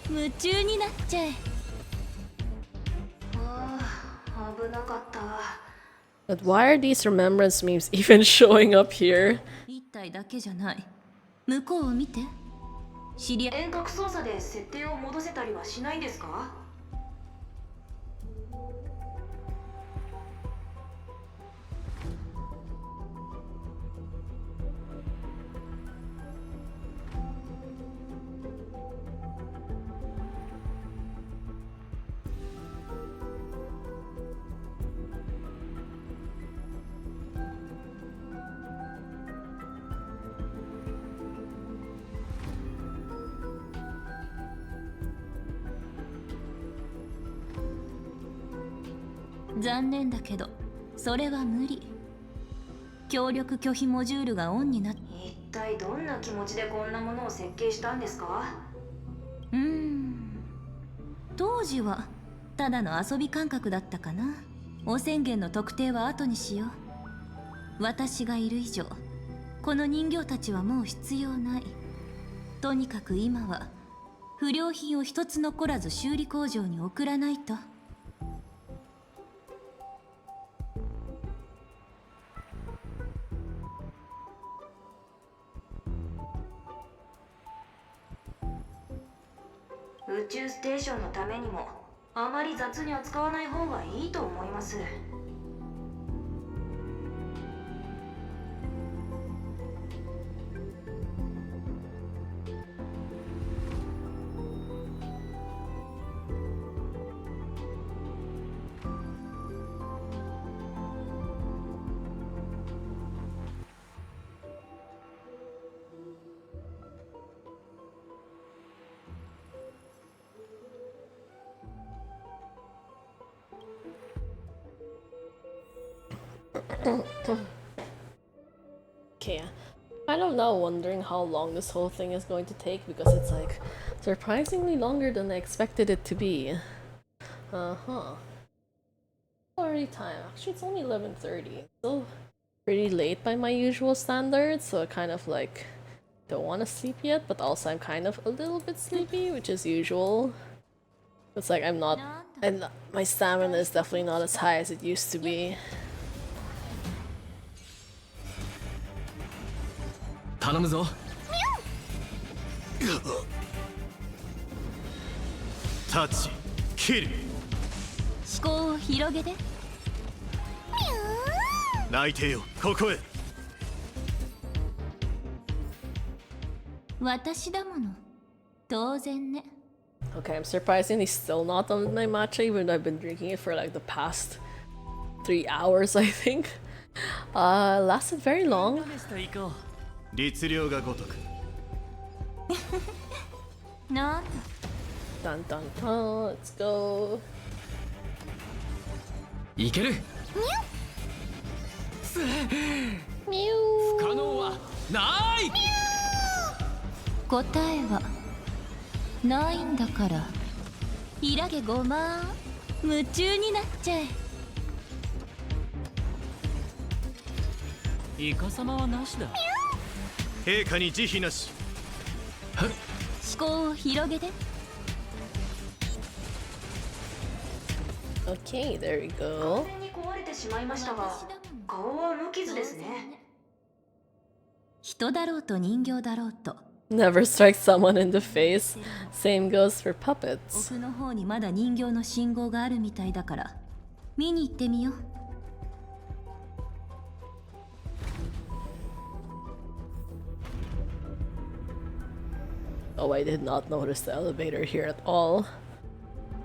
夢中になっちゃえ。危なかった。 But why are these remembrance memes even showing up here? 一体だけじゃない。向こうを見て。知り合い。遠隔操作で設定を戻せたりはしないんですか？残念だけどそれは無理。協力拒否モジュールがオンになっ。一体どんな気持ちでこんなものを設計したんですか？当時はただの遊び感覚だったかな。汚染源の特定は後にしよう。私がいる以上この人形たちはもう必要ない。とにかく今は不良品を一つ残らず修理工場に送らないと。宇宙ステーションのためにもあまり雑に扱わない方がいいと思います。Okay, kind of now wondering how long this whole thing is going to take because it's like surprisingly longer than I expected it to be. Already time. Actually, it's only 11:30. Still pretty late by my usual standards, so I kind of like don't want to sleep yet, but also I'm kind of a little bit sleepy, which is usual. It's like I'm not, and my stamina is definitely not as high as it used to be. 頼むぞ。タッチキル。思考を広げて。泣いてよここへ。私だもの。当然ね。 Okay, I'm surprisingly still not on my matcha, even though I've been drinking it for like the past 3 hours, I think. Lasted very long. 律令が如く。なんだ。 Dun dun dun, let's go. いける。不可能はない。答えはないんだから。いらげごまん。夢中になっちゃえ。イカ様はなしだ。陛下に慈悲なし。思考を広げて。 Okay, there we go. 完全に壊れてしまいましたが、顔は無傷ですね。人だろうと人形だろうと Never strike someone in the face. Same goes for puppets. 奥の方にまだ人形の信号があるみたいだから見に行ってみよう。 Oh, I did not notice the elevator here at all.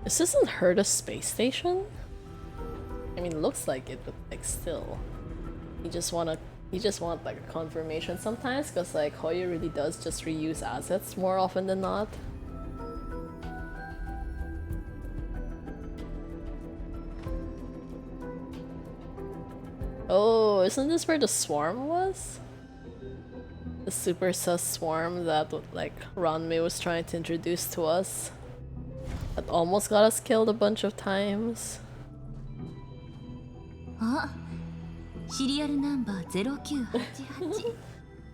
This isn't her the space station? I mean, it looks like it, but like still. You just want like a confirmation sometimes, because like Hoyo really does just reuse assets more often than not. Oh, isn't this where the swarm was? The super sus swarm that like Ranmei was trying to introduce to us. That almost got us killed a bunch of times. あ、シリアルナンバー0988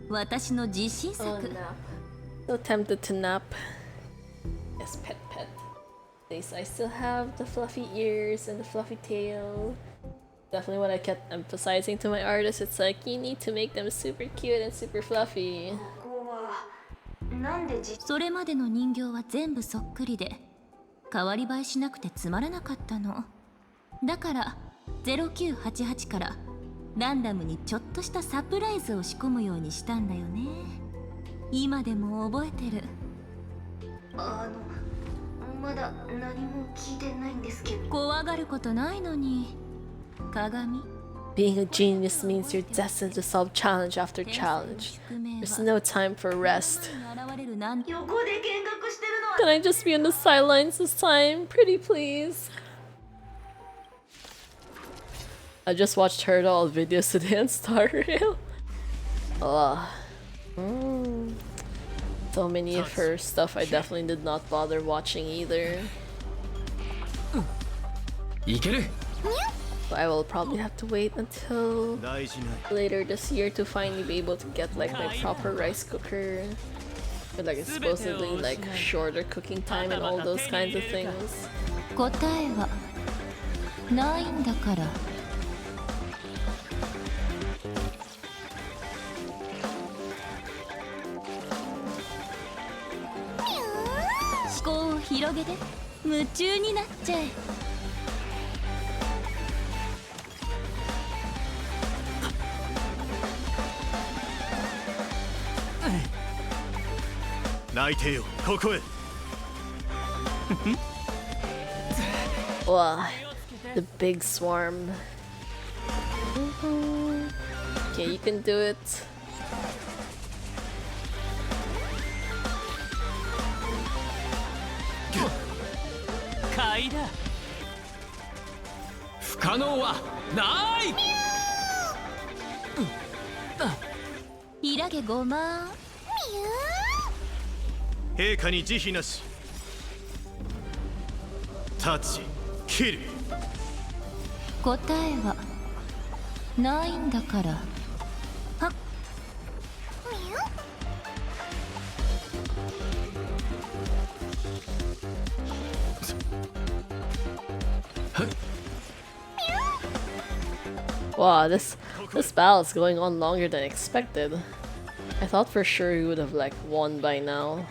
私の自信作。 So tempted to nap. Yes, pet. At least I still have the fluffy ears and the fluffy tail. Definitely what I kept emphasizing to my artists. It's like you need to make them super cute and super fluffy. ここはなんでそれまでの人形は全部そっくりで代わり映えしなくてつまらなかったの。だから0988からランダムにちょっとしたサプライズを仕込むようにしたんだよね。今でも覚えてる。まだ何も聞いてないんですけど。怖がることないのに。鏡 Being a genius means you're destined to solve challenge after challenge. There's no time for rest. 横で見学してるのは Can I just be on the sidelines this time? Pretty please. I just watched her doll videos today on Star Rail. So many of her stuff I definitely did not bother watching either. いける。 So I will probably have to wait until 大事ない。 later this year to finally be able to get like my proper rice cooker. With like supposedly like shorter cooking time and all those kinds of things. 答えはないんだから。思考を広げて夢中になっちゃえ。泣いてよ、ここへ。Wow, the big swarm. Okay, you can do it. 買いだ。不可能はない。ひらげごま。陛下に慈悲なし。タッチ、キル。答えはないんだから。はっ。Wow, this battle is going on longer than expected. I thought for sure he would have like won by now.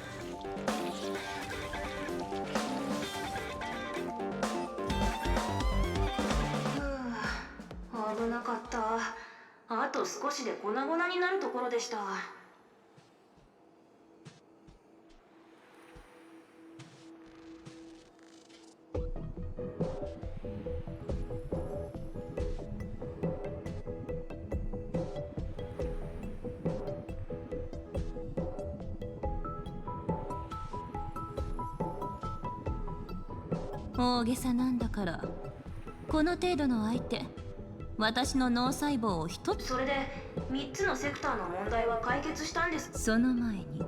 危なかった。あと少しで粉々になるところでした。大げさなんだからこの程度の相手私の脳細胞を一つ。それで3つのセクターの問題は解決したんです。その前に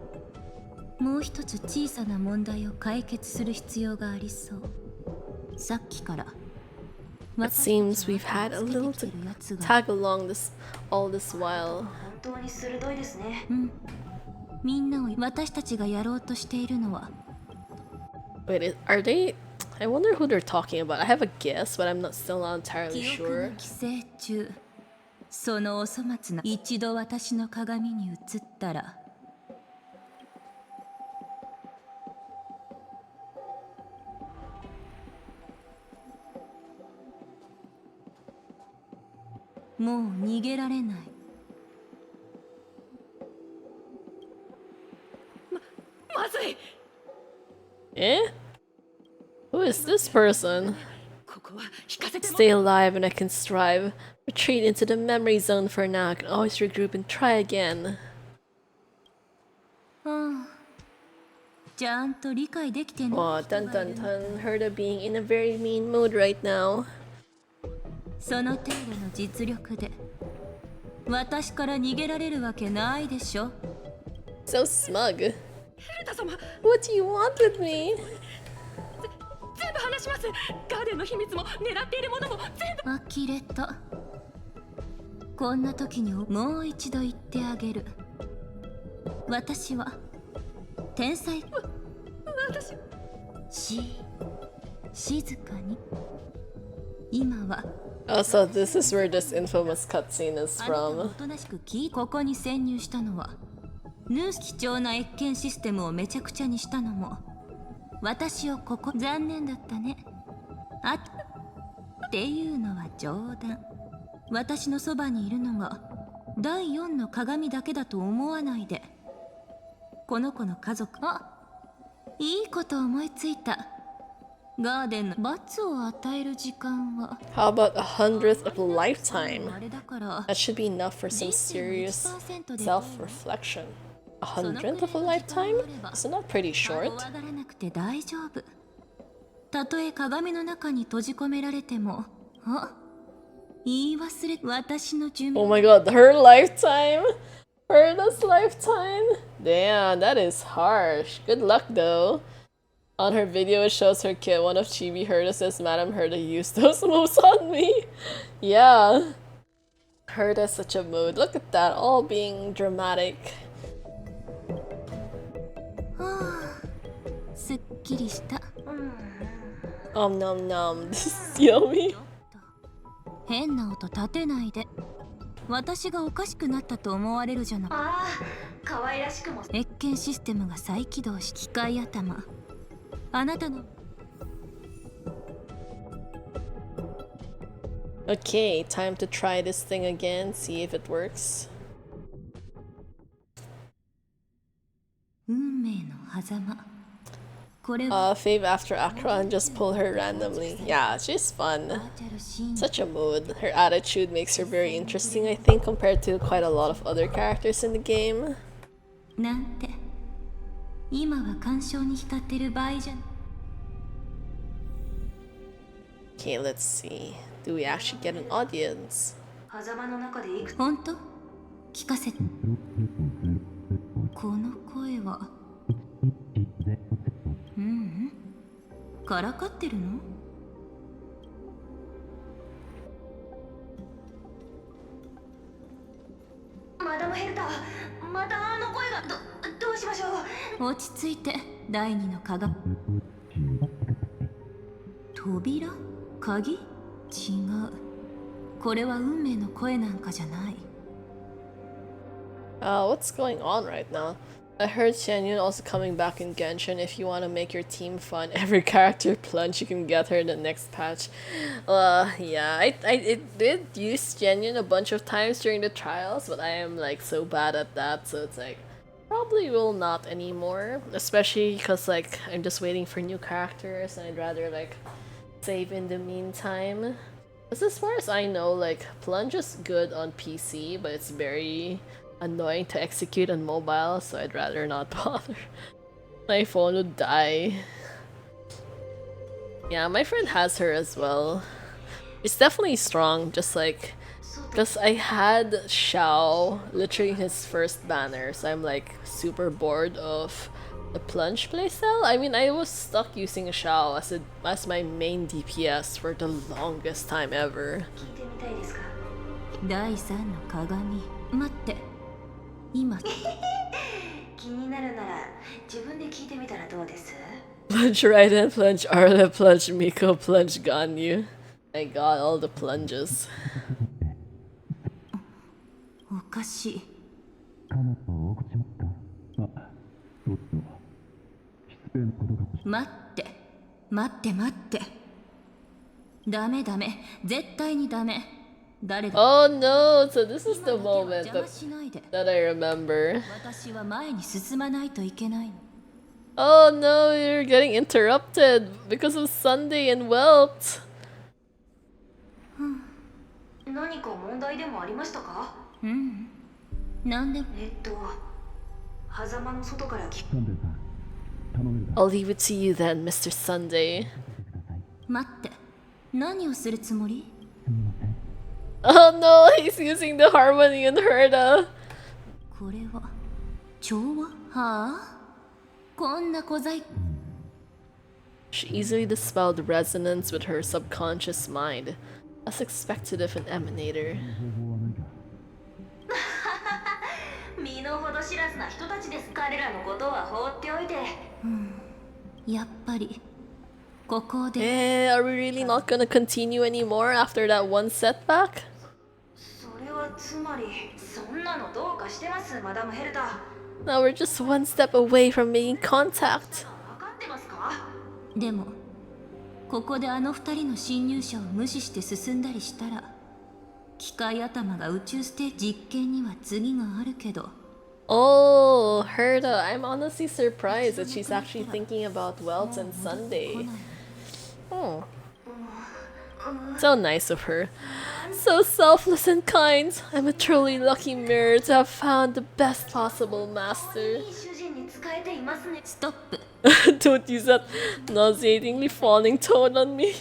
もう一つ小さな問題を解決する必要がありそう。さっきから It seems we've had a little to tag along all this while. 本当に鋭いですね。みんなを私たちがやろうとしているのは Wait, are they? I wonder who they're talking about. I have a guess, but I'm still not entirely 記憶 sure. の寄生虫そのお粗末な一度私の鏡に映ったらもう逃げられない Eh? Who is this person? Stay alive and I can strive. Retreat into the memory zone for now. I can always regroup and try again. ちゃんと理解できてない Oh, dun dun dun. Herda being in a very mean mood right now. その程度の実力で私から逃げられるわけないでしょ So smug. What do you want with me? 全部話します。ガーデンの秘密も狙っているものも全部。呆れたこんな時にもう一度言ってあげる私は天才静かに今は Oh, so this is where this infamous cutscene is あなたがお from. となしくここに潜入したのは貴重な越見システムをめちゃくちゃにしたのも私をここ残念だったねっていうのは冗談私のそばにいるのが第4の鏡だけだと思わないでこの子の家族いいこと思いついたガーデンの罰を与える時間は How about 100th of a lifetime? あれだから That should be enough for some serious self-reflection. 100th of a lifetime? Isn't that pretty short? 怖がらなくて大丈夫たとえ鏡の中に閉じ込められても言い忘れ私の寿命 Oh my god, her lifetime? Herda's lifetime? Damn, that is harsh. Good luck though. On her video, it shows her kid. One of Chibi Herda says, Madam Herda used those moves on me. Yeah. Herda's such a mood. Look at that, all being dramatic. すっきりした Nom nom. This is yummy. 変な音立てないで私がおかしくなったと思われるじゃないああ、可愛らしくも。越見システムが再起動し機械頭あなたの Okay, time to try this thing again, see if it works. 運命の狭間これは Fave after Accra and just pull her randomly. Yeah, she's fun. Such a mood. Her attitude makes her very interesting, I think, compared to quite a lot of other characters in the game. なんて今は干渉に浸ってる場合じゃ Okay, let's see. Do we actually get an audience? 狭間の中でいくつ本当聞かせてこの声はからかってるのマダムヘルター、またあの声がどうしましょう。落ち着いて第二の鏡扉鍵違うこれは運命の声なんかじゃない What's going on right now? I heard Xianyun also coming back in Genshin. If you want to make your team fun, every character plunge, you can get her in the next patch. Yeah, I did use Xianyun a bunch of times during the trials, but I am like so bad at that, so it's like probably will not anymore. Especially because like I'm just waiting for new characters, and I'd rather like save in the meantime. Because as far as I know, like plunge is good on PC, but it's very annoying to execute on mobile, so I'd rather not bother. My phone would die. Yeah, my friend has her as well. It's definitely strong, just like because I had Xiao literally his first banner, so I'm like super bored of The plunge playstyle? I mean, I was stuck using Shao as my main DPS for the longest time ever. 聞いてみたいですか？第三の鏡。待って。今。気になるなら自分で聞いてみたらどうです？ Plunge Raiden, plunge Arla, plunge Miko, plunge Ganyu. I got all the plunges. おかしい。待って待って待って。ダメダメ。絶対にダメ。誰だ？ Oh no! So this is the moment 邪魔しないで。 that I remember. 私は前に進まないといけないの。 Oh no, you're getting interrupted because of Sunday and Welt. 何か問題でもありましたか？うん。なんでも。狭間の外から聞く。I'll leave it to you then, Mr. Sunday. 待って。何をするつもり？ Oh no, he's using the harmony in Herda. これは調和？はあ？こんな小細。 She easily dispelled resonance with her subconscious mind, as expected of an emanator. 身の程知らずな人たちです。彼らのことは放っておいて。やっぱりここで。Are we really not gonna continue anymore after that one setback? それはつまりそんなのどうかしてます、マダムヘルダ。 Now we're just one step away from making contact. 分かってますか？でもここであの二人の侵入者を無視して進んだりしたら、機械頭が宇宙ステージ実験には次があるけど。 Oh, Herda, I'm honestly surprised that she's actually thinking about Welt and Sunday. Oh. So nice of her. So selfless and kind. I'm a truly lucky mirror to have found the best possible master. いい主人に仕えていますね。ストップ。 Don't use that nauseatingly fawning tone on me.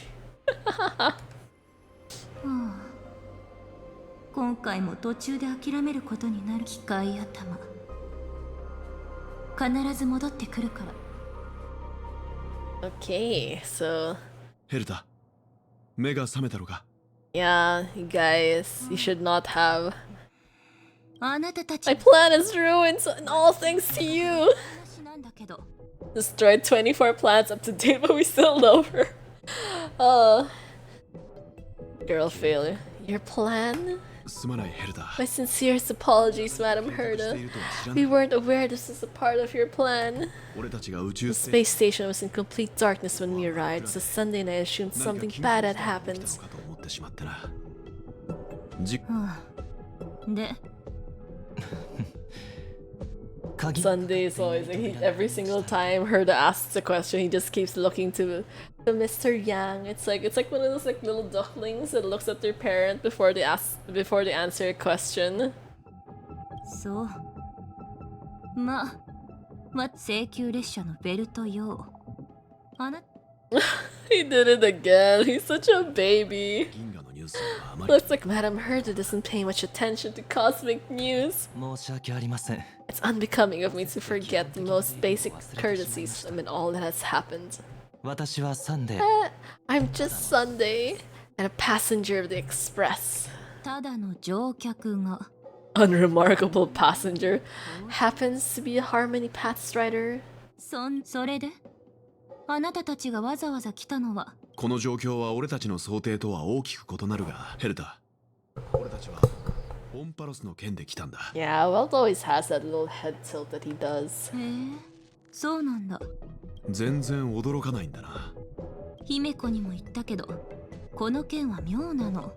今回も途中で諦めることになる。機械頭必ず戻ってくるから。 Okay, so ヘルタ、目が覚めたのか？ yeah, you guys, you should not have. あなたたち。 My plan is ruined, and all thanks to you. 話なんだけど。 Destroyed 24 planets up to date, but we still love her. Girl failure. Your plan? すまないヘルタ。 My sincerest apologies, Madam Herda. We weren't aware this was a part of your plan. 俺たちが宇宙 The ステー space station was in complete darkness when we arrived, so Sunday night assumed ジ何 something か緊 bad 急 had 事態が起 happened. きたのかと思ってしまってな。じで、 Sunday is always like every single time Herda asks a question, he just keeps looking to Mr. Yang. It's like one of those like little ducklings that looks at their parent before they answer a question. そう。まあ、請求列車のベルトよ。あな。 He did it again. He's such a baby. 銀河のニュースはあまり Looks like Madame Herda doesn't pay much attention to cosmic news. 申し訳ありません。 It's unbecoming of me to forget the most basic courtesies amid all that has happened. 私はサンデー。 I'm just Sunday and a passenger of the express. ただの乗客が。 Unremarkable passenger happens to be a Harmony Path Strider. それであなたたちがわざわざ来たのは。この状況は俺たちの想定とは大きく異なるが、ヘルタ、俺たちはオンパロスの件で来たんだ。 Yeah, Welt always has that little head tilt that he does. へえ、そうなんだ。全然驚かないんだな。姫子にも言ったけど、この件は妙なの。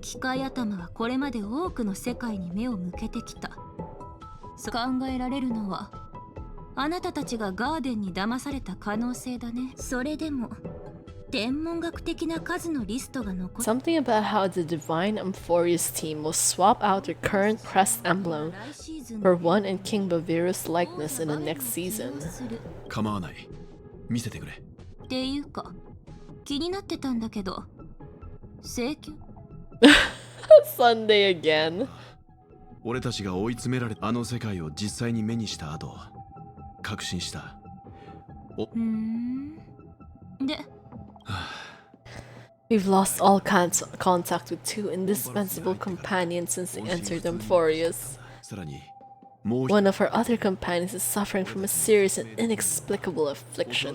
機械頭はこれまで多くの世界に目を向けてきた。そう考えられるのは、あなたたちがガーデンに騙された可能性だね。それでも天文学的な数のリストが残って。 Something about how the Divine Amphorius team will swap out their current crest emblem for one in King Baviru's likeness in the next season. 構わない。見せてくれ。っていうか、気になってたんだけど、請求 Sunday again. 俺たちが追い詰められたあの世界を実際に目にした後、確信した。で We've lost all contact with two indispensable companions since they entered Emphorius. さらにもう One of our other companions is suffering from a serious and inexplicable affliction.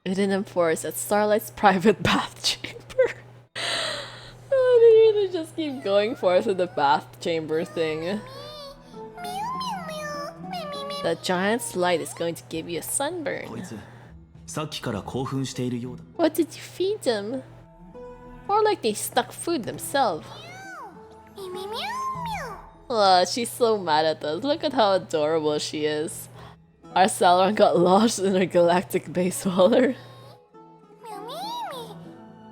Within Emphorius at Starlight's private bath chamber. Oh, they really just keep going forth with the bath chamber thing. The giant's light is going to give you a sunburn. こいつさっきから興奮しているようだ。 What did you feed them? More like they stuck food themselves. Oh, she's so mad at us. Look at how adorable she is. Our Celeron got lost in her galactic base waller.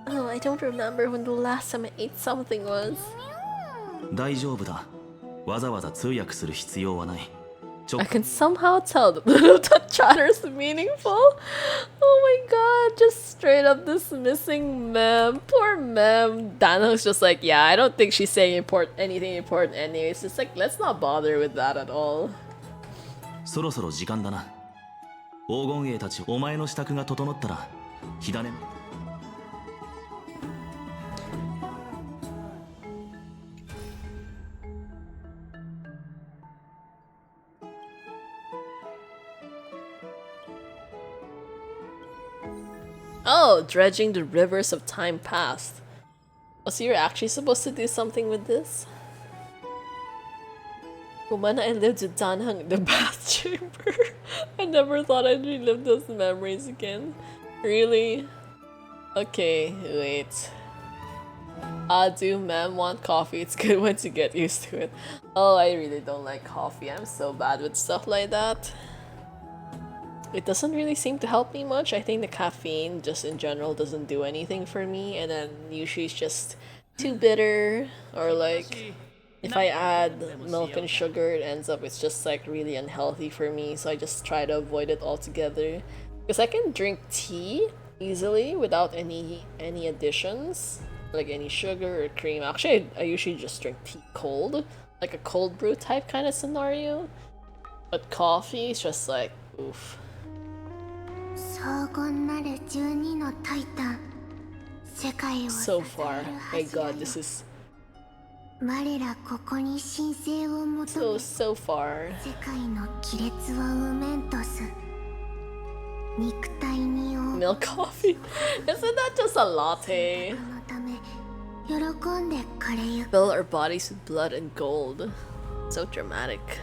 Oh, I don't remember when the last time I ate something was. 大丈夫だ。わざわざ通訳する必要はない。 I can somehow tell that the chatter is meaningful. Oh my god, just straight up dismissing Mem. Poor Mem. Dano's just like, yeah, I don't think she's saying anything important anyway. It's just like, let's not bother with that at all. そろそろ時間だな。黄金衛たち、お前の支度が整ったら、火種。 Oh, dredging the rivers of time past. Oh, so you're actually supposed to do something with this? When I lived with Danhang in the bath chamber, I never thought I'd relive those memories again. Really? Okay, wait. Do men want coffee? It's good once you get used to it. Oh, I really don't like coffee. I'm so bad with stuff like that. It doesn't really seem to help me much. I think the caffeine just in general doesn't do anything for me, and then usually it's just too bitter, or like if I add milk and sugar, it ends up it's just like really unhealthy for me, so I just try to avoid it altogether. Because I can drink tea easily without any additions, like any sugar or cream. Actually, I usually just drink tea cold, like a cold brew type kind of scenario. But coffee is just like, oof. So far, my god, this is so far. Milk coffee? Isn't that just a latte? Fill our bodies with blood and gold. So dramatic.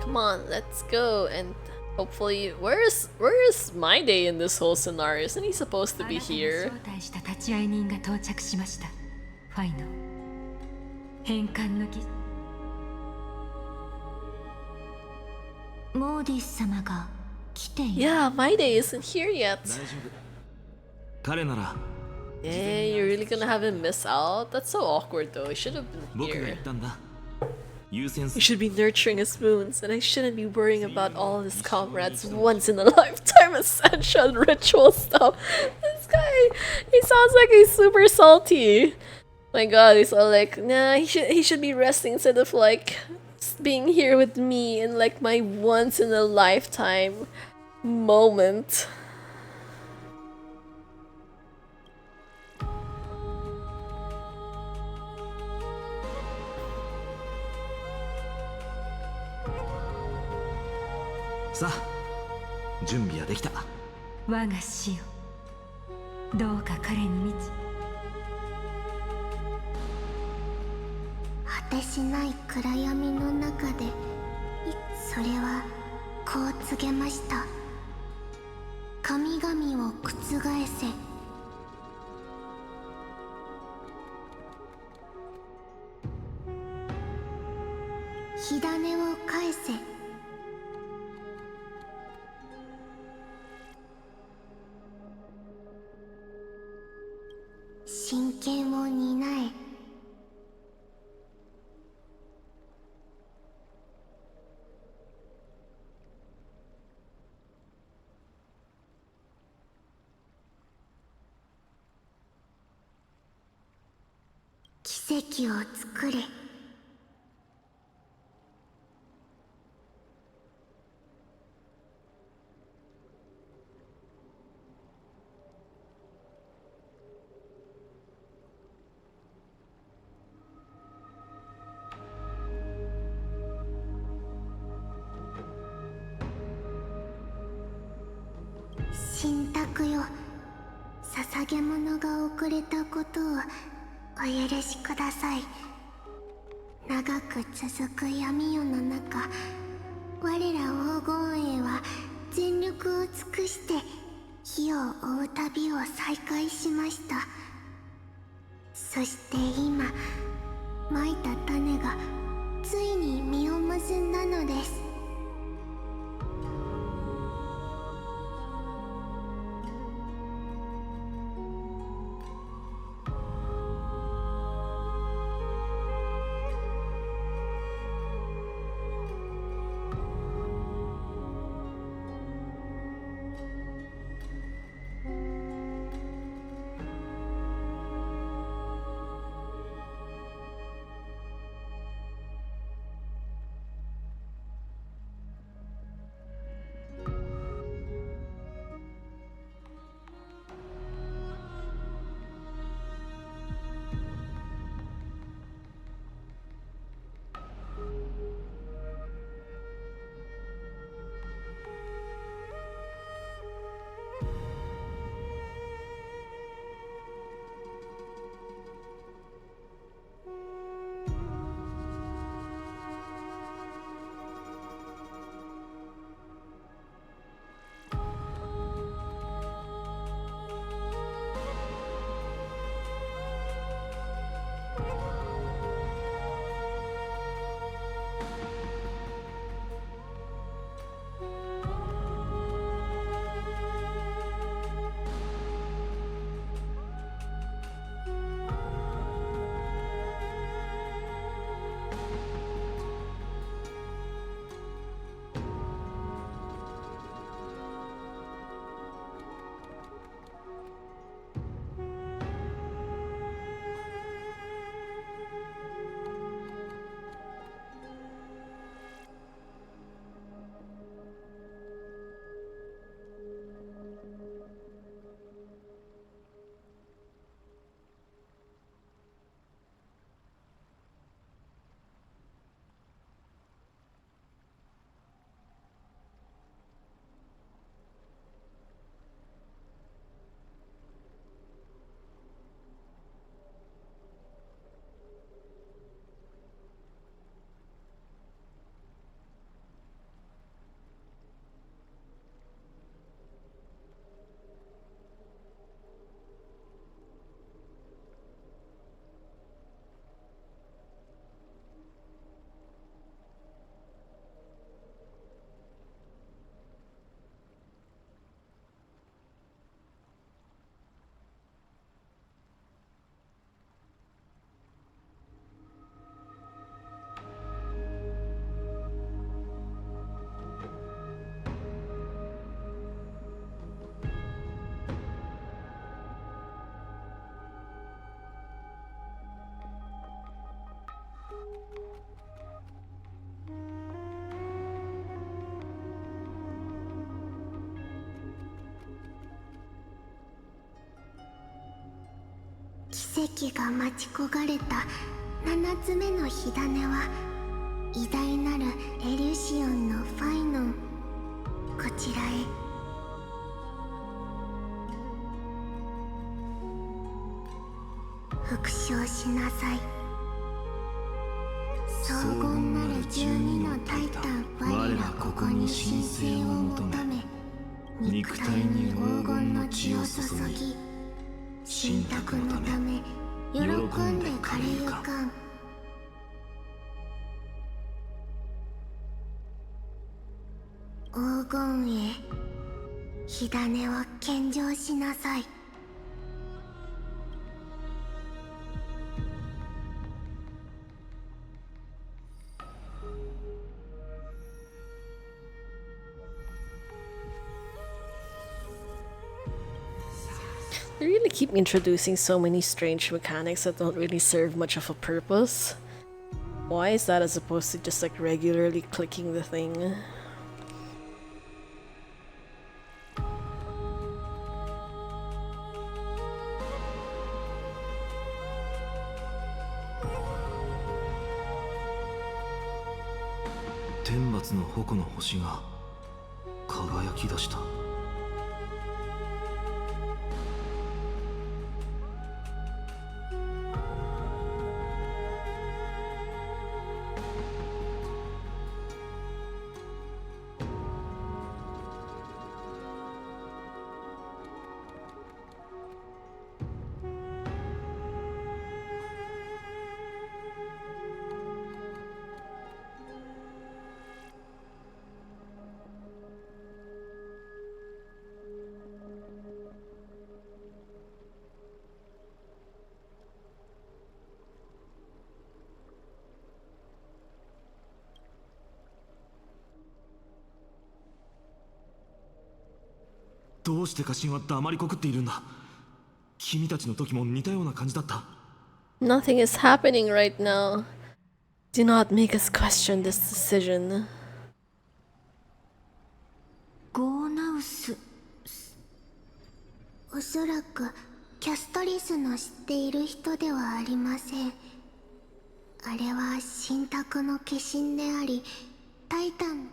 Come on, let's go and hopefully, where's my day in this whole scenario? Isn't he supposed to be here? モーディス様が来ている。 Yeah, my day isn't here yet. 彼なら Hey, you're really gonna have him miss out? That's so awkward though. He should have been 僕が here. 言ったんだ。優先 You should be nurturing his wounds, and I shouldn't be worrying about all his comrades' once in a lifetime essential ritual stuff. This guy, he sounds like he's super salty. My god, he's all like, nah, he should be resting instead of like being here with me in like my once in a lifetime moment. Sa, 準備はできた。我が死よ、どうか彼に満ち果てしない暗闇の中でそれはこう告げました。神々を覆せ。火種を返せ。真剣を担え。奇跡を作れ。託よ、捧げ物が遅れたことをお許しください。長く続く闇夜の中、我ら黄金衛は全力を尽くして火を追う旅を再開しました。そして今まいた種がついに実を結んだのです。奇跡が待ち焦がれた7つ目の火種は偉大なるエリュシオンのファイノン、こちらへ。復唱しなさい。荘厳なる12のタイタン、我らここに神聖を求め、肉体に黄金の血を注ぎ、神託のため喜んで枯れゆかん。黄金へ火種を献上しなさい。They really keep introducing so many strange mechanics that don't really serve much of a purpose. Why is that as opposed to just like regularly clicking the thing? どうして家臣は黙りこくっているんだ。君たちの時も似たような感じだった。 Nothing is happening right now. Do not make us question this decision. ゴーナウス。おそらくキャストリスの知っている人ではありません。あれは神託の化身であり、タイタン。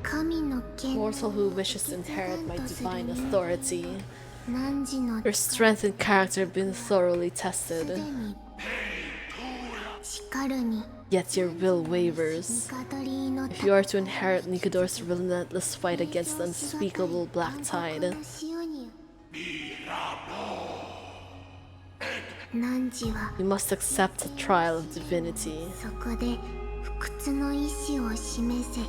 神の剣。 Mortal who wishes to inherit my divine authority. 汝の Your strength and character have been thoroughly tested, 叱るに yet your will wavers. カトリーの If you are to inherit Nikador's relentless fight against the unspeakable black tide, 汝は you must accept the trial of divinity. そこで不屈の意志を示せ。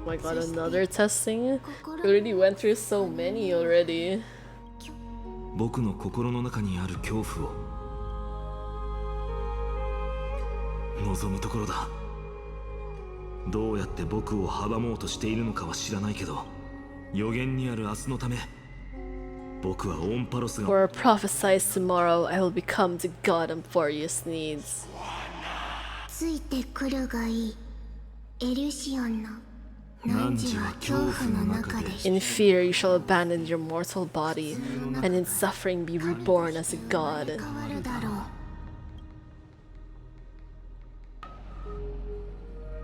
Oh my god, another testing? We already went through so many already. 僕の心の中にある恐怖を望むところだ。どうやって僕を阻もうとしているのかは知らないけど、予言にある明日のため、僕はオンパロスが For prophesies tomorrow, I will become the god Amphorius needs. ついてくるがいい。エリュシオンの汝は恐怖の中で In fear you shall abandon your mortal body, and in suffering be reborn as a god. 変わるだろ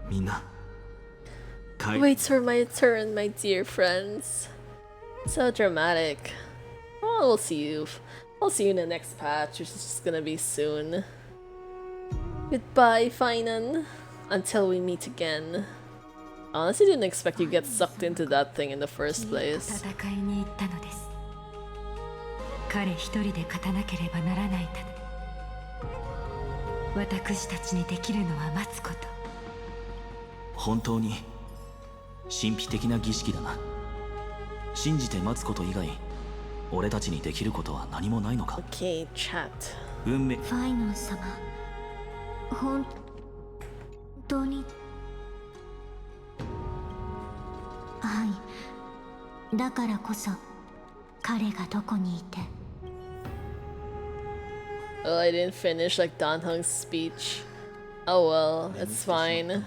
う。みんな Wait for my turn, my dear friends. So dramatic. Oh, we'll see you. I'll see you in the next patch, which is just gonna be soon. Goodbye, Finan. Until we meet again. Honestly, didn't expect you to get sucked into that thing in the first place. 戦いに行ったのです。彼一人で勝たなければならないため、私たちにできるのは待つこと。本当に神秘的な儀式だな。信じて待つこと以外、俺たちにできることは何もないのか。 Okay, chat. 運命。ファイノン様、本当に。はい。だからこそ彼がどこにいて。 Well, I didn't finish like Danhung's speech. Oh well, it's fine.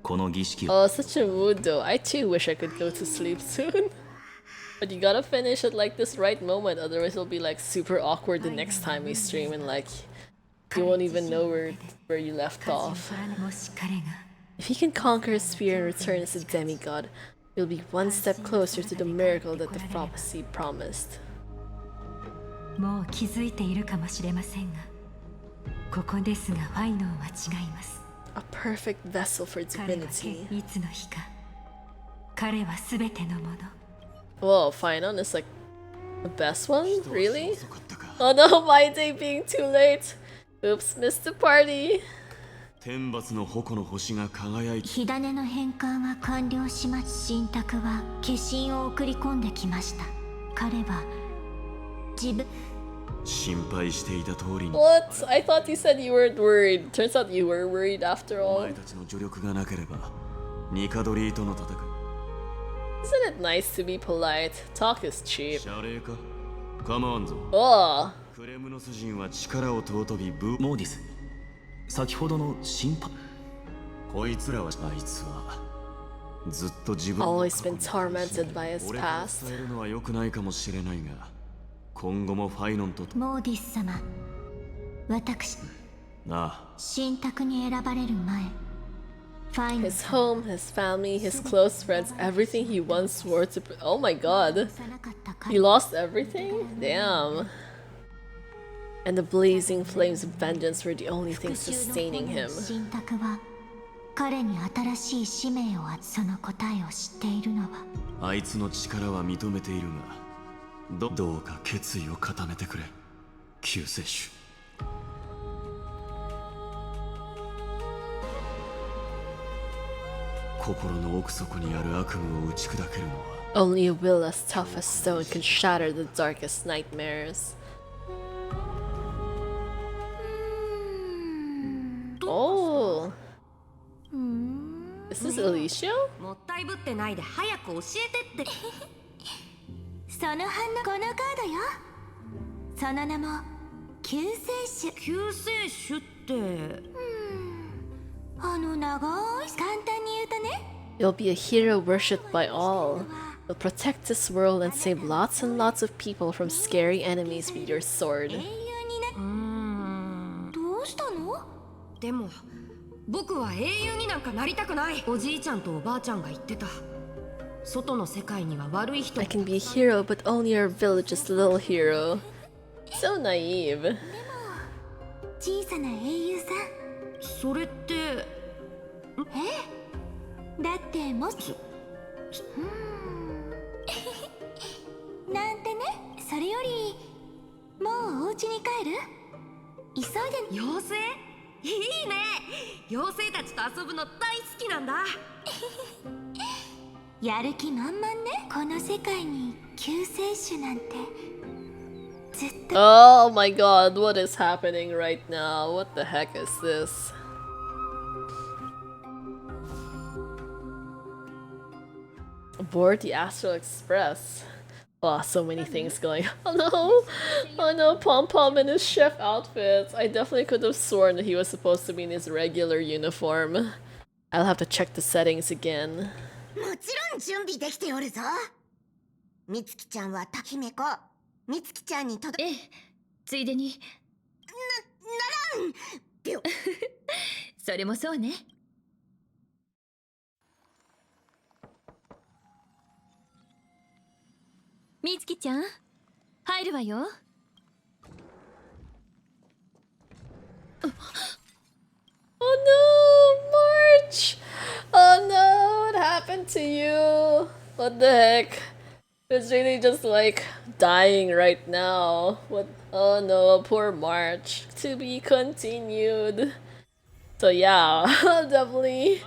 この儀式を Oh, such a mood though. I too wish I could go to sleep soon. But you gotta finish at like this right moment, otherwise it'll be like super awkward the next time we stream and like you won't even know where you left off. もし彼が If he can conquer his fear and return as a demigod, you'll be one step closer to the miracle that the prophecy promised. もう気づいているかもしれませんが、ここですがファイノンは違います。 A perfect vessel for 彼は divinity. いつの日か、彼はすべてのもの。 Whoa, Finon is like the best one? Really? Oh no, my day being too late. Oops, missed the party. 天罰の矛の星が輝いて火種の返還は完了します。神託は化身を送り込んできました。彼は自分心配していた通りに What? I thought you said you weren't worried. Turns out you were worried after お all. 前たちの助力がなければニカドリーとの戦い Isn't it nice to be polite? Talk is cheap. 謝礼かカモンぞ Oh, クレムノス人は力を尊びモーディス、先ほどの審判。こいつらはあいつはずっと自分 always been tormented by his 俺から past. 伝えるのは良くないかもしれないが今後もファイノンとモーディス様、私なあ神託に選ばれる前、ファイノン His home, his family, his close friends, everything he once swore to. Oh my god. さなかった He 彼 lost everything? Damn. And the blazing flames of vengeance were the only thing 復讐の sustaining 炎 him. の神託は彼に新しい使命をその答えを知っているのはあいつの力は認めているがどうか決意を固めてくれ救世主心の奥底にある悪夢を打ち砕けるのは Only a will as tough as stone can shatter the darkest nightmares. Oh. Alicia? もったいぶってないで早く教えてって。その反応このカードよ。その名も救世主。救世主って。長い簡単に言うとね、 You'll be a hero worshipped by all. You'll protect this world and save lots and lots of people from scary enemies with your sword. 英雄にな。どうしたの？でも僕は英雄になんかなりたくない。おじいちゃんとおばあちゃんが言ってた。外の世界には悪い人。 I can be a hero, but only our village's little hero. So naive. 小さな英雄さん。それってだってもしなんてね。それよりもうお家に帰る？急いで。妖精？いいね。妖精たちと遊ぶの大好きなんだ。やる気満々ね。この世界に救世主なんてずっと。 Oh my god, what is happening right now? What the heck is this? Aboard the Astral Express. Oh, so many things going on. Oh no! Oh no, Pom Pom in his chef outfits. I definitely could have sworn that he was supposed to be in his regular uniform. I'll have to check the settings again. もちろん準備できておるぞ。みつきちゃんは姫子。みつきちゃんに届け。ついでに。ならん。ぴょ。それもそうね。みつきちゃん、入るわよ。Oh no, March! Oh no, what happened to you? What the heck? It's really just like dying right now. What? Oh no, poor March. To be continued. So yeah, definitely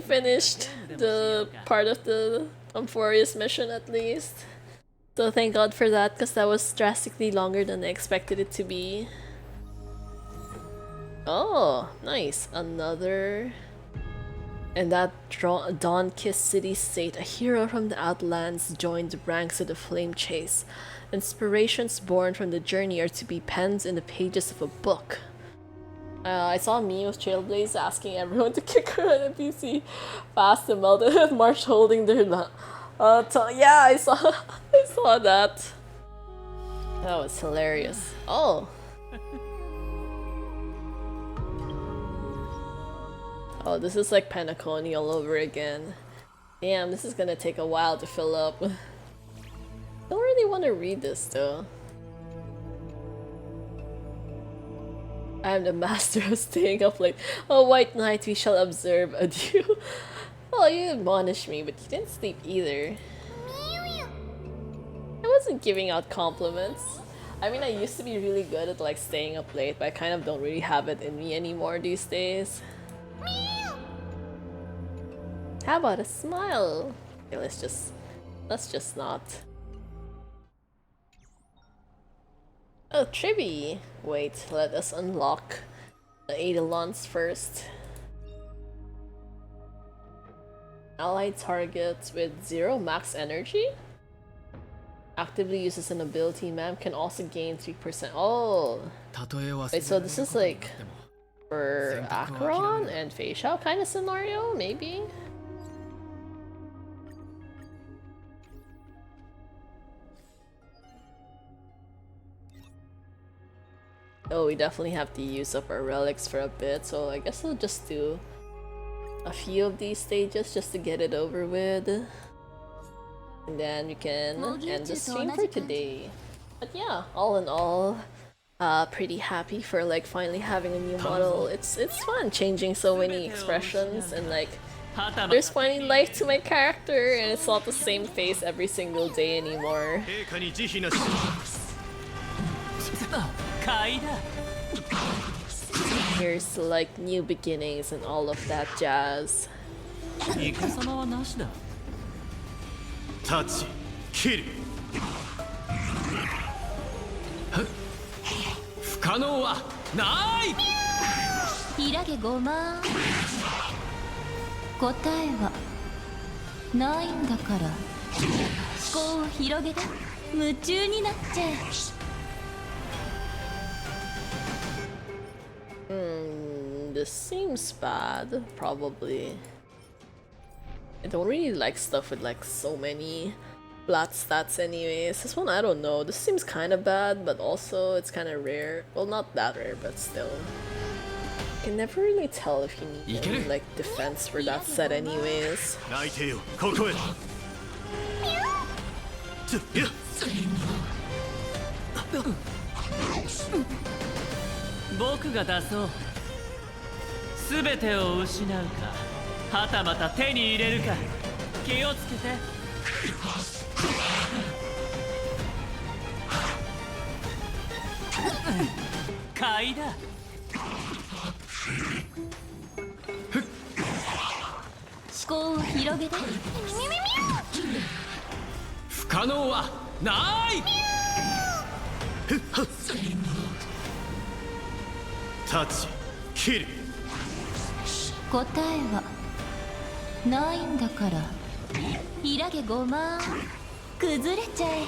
finished the part of the Amphorius mission at least. So thank God for that, because that was drastically longer than I expected it to be. Oh, nice. Another. In that dawn-kissed city-state, a hero from the Outlands joined the ranks of the Flame Chase. Inspirations born from the journey are to be penned in the pages of a book. I saw a meme of Trailblaze asking everyone to kick her at NPC fast and melted with March holding their yeah, I saw that. That was hilarious. Oh. Oh, this is like Penacony all over again. Damn, this is gonna take a while to fill up. Don't really want to read this though. I am the master of staying up late. Oh, White Knight, we shall observe. Adieu. Well, you admonished me, but you didn't sleep either. I wasn't giving out compliments. I mean, I used to be really good at like staying up late, but I kind of don't really have it in me anymore these days. How about a smile? Okay, let's just not. Oh, Tribby! Wait, let us unlock the Eidolons first. Allied targets with 0 max energy? Actively uses an ability, ma'am, can also gain 3%. Oh! Wait, so this is like for Acheron and Fei Shao kind of scenario, maybe? Oh, we definitely have to use up our relics for a bit, so I guess I'll just do a few of these stages just to get it over with. And then we can end the stream for today. But yeah, all in all, pretty happy for like finally having a new model. It's fun changing so many expressions and like there's finally life to my character and it's not the same face every single day anymore. Here's like new beginnings and all of that jazz. 戦はなしだ。立ち切る。不可能はない。ひらげごま。答えはないんだから思考を広げて夢中になっちゃえ。This seems bad, probably. I don't really like stuff with like so many flat stats anyways. This one I don't know. This seems kind of bad, but also it's kind of rare. Well, not that rare, but still. You can never really tell if you need any, like defense for that set anyways. 僕が出そう。全てを失うか、はたまた手に入れるか。気をつけて。買いだ。思考を広げて不可能はない。タッチキル。答えはないんだからひらげごま崩れちゃえ。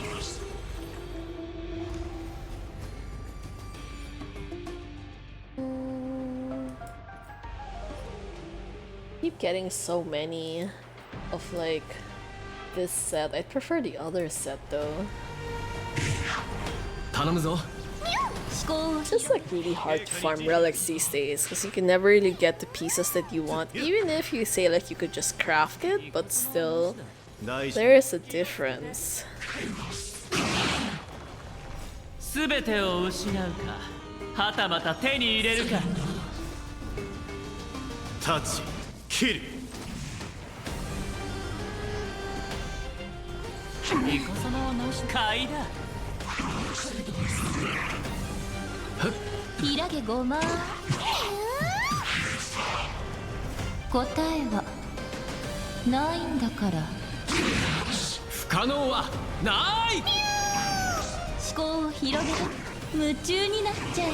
Keep getting so many of like this set. I prefer the other set though. 頼むぞ。 It's just like really hard to farm relics these days because you can never really get the pieces that you want, even if you say like you could just craft it, but still there is a difference. 全てを失うか、はたまた手に入れるか。タッチキル。イカ様はなし買いだ。ひらげごま答えはないんだから不可能はない。思考を広げて夢中になっちゃえ。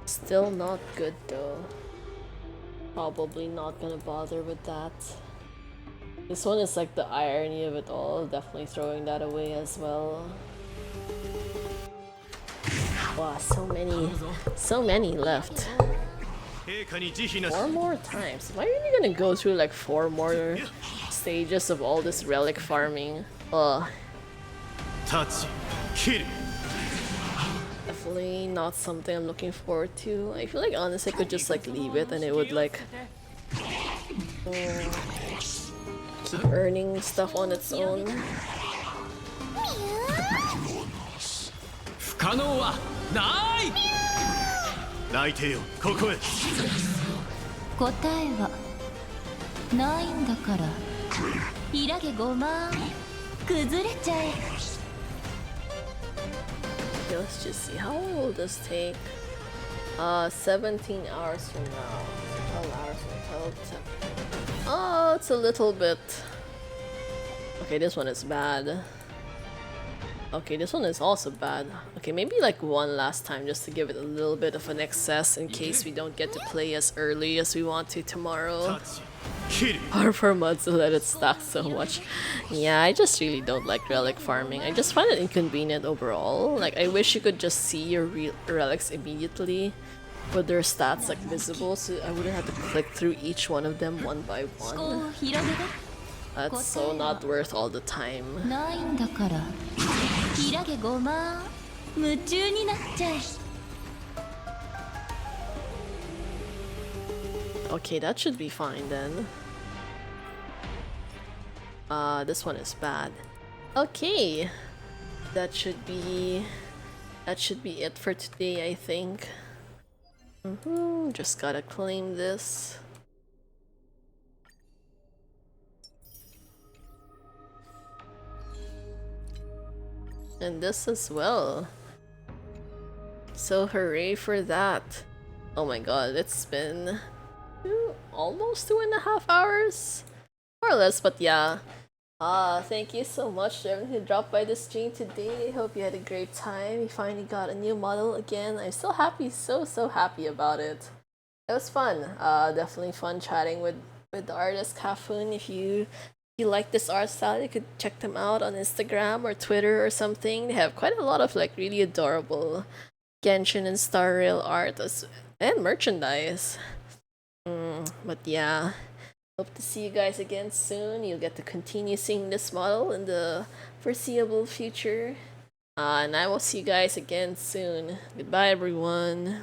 Still not good though. Probably not gonna bother with that. This one is like the irony of it all, definitely throwing that away as well. Wow, so many left. 4 more times. Am I really gonna go through like 4 more stages of all this relic farming? Ugh. I feel definitely not something I'm looking forward to. I feel like honestly I could just like leave it and it would like keep earning stuff on its own. 不可能はない泣いてよここへ答えはないんだからイラゲ5万崩れちゃえ Let's just see, how long will this take? 17 hours from now. 12 hours from 12 to... Oh, it's a little bit... Okay, this one is bad. Okay, this one is also bad. Okay, maybe like one last time just to give it a little bit of an excess in case we don't get to play as early as we want to tomorrow. Or for months to let it stack so much. Yeah, I just really don't like relic farming. I just find it inconvenient overall. Like, I wish you could just see your relics immediately with their stats like visible so I wouldn't have to click through each one of them one by one. That's so not worth all the time. ないんだからイラゲ5万夢中になっちゃえ Okay, that should be fine then. This one is bad. Okay, that should be it for today, I think. Just gotta claim this. And this as well. So hooray for that. Oh my god, it's been almost 2.5 hours? More or less, but yeah. Thank you so much to everyone who dropped by the stream today. Hope you had a great time. You finally got a new model again. I'm so happy, so happy about it. It was fun. Definitely fun chatting with the artist Kafun. If you like this art style, you could check them out on Instagram or Twitter or something. They have quite a lot of like really adorable Genshin and Star Rail art and merchandise. But yeah, hope to see you guys again soon. You'll get to continue seeing this model in the foreseeable future. And I will see you guys again soon. Goodbye, everyone.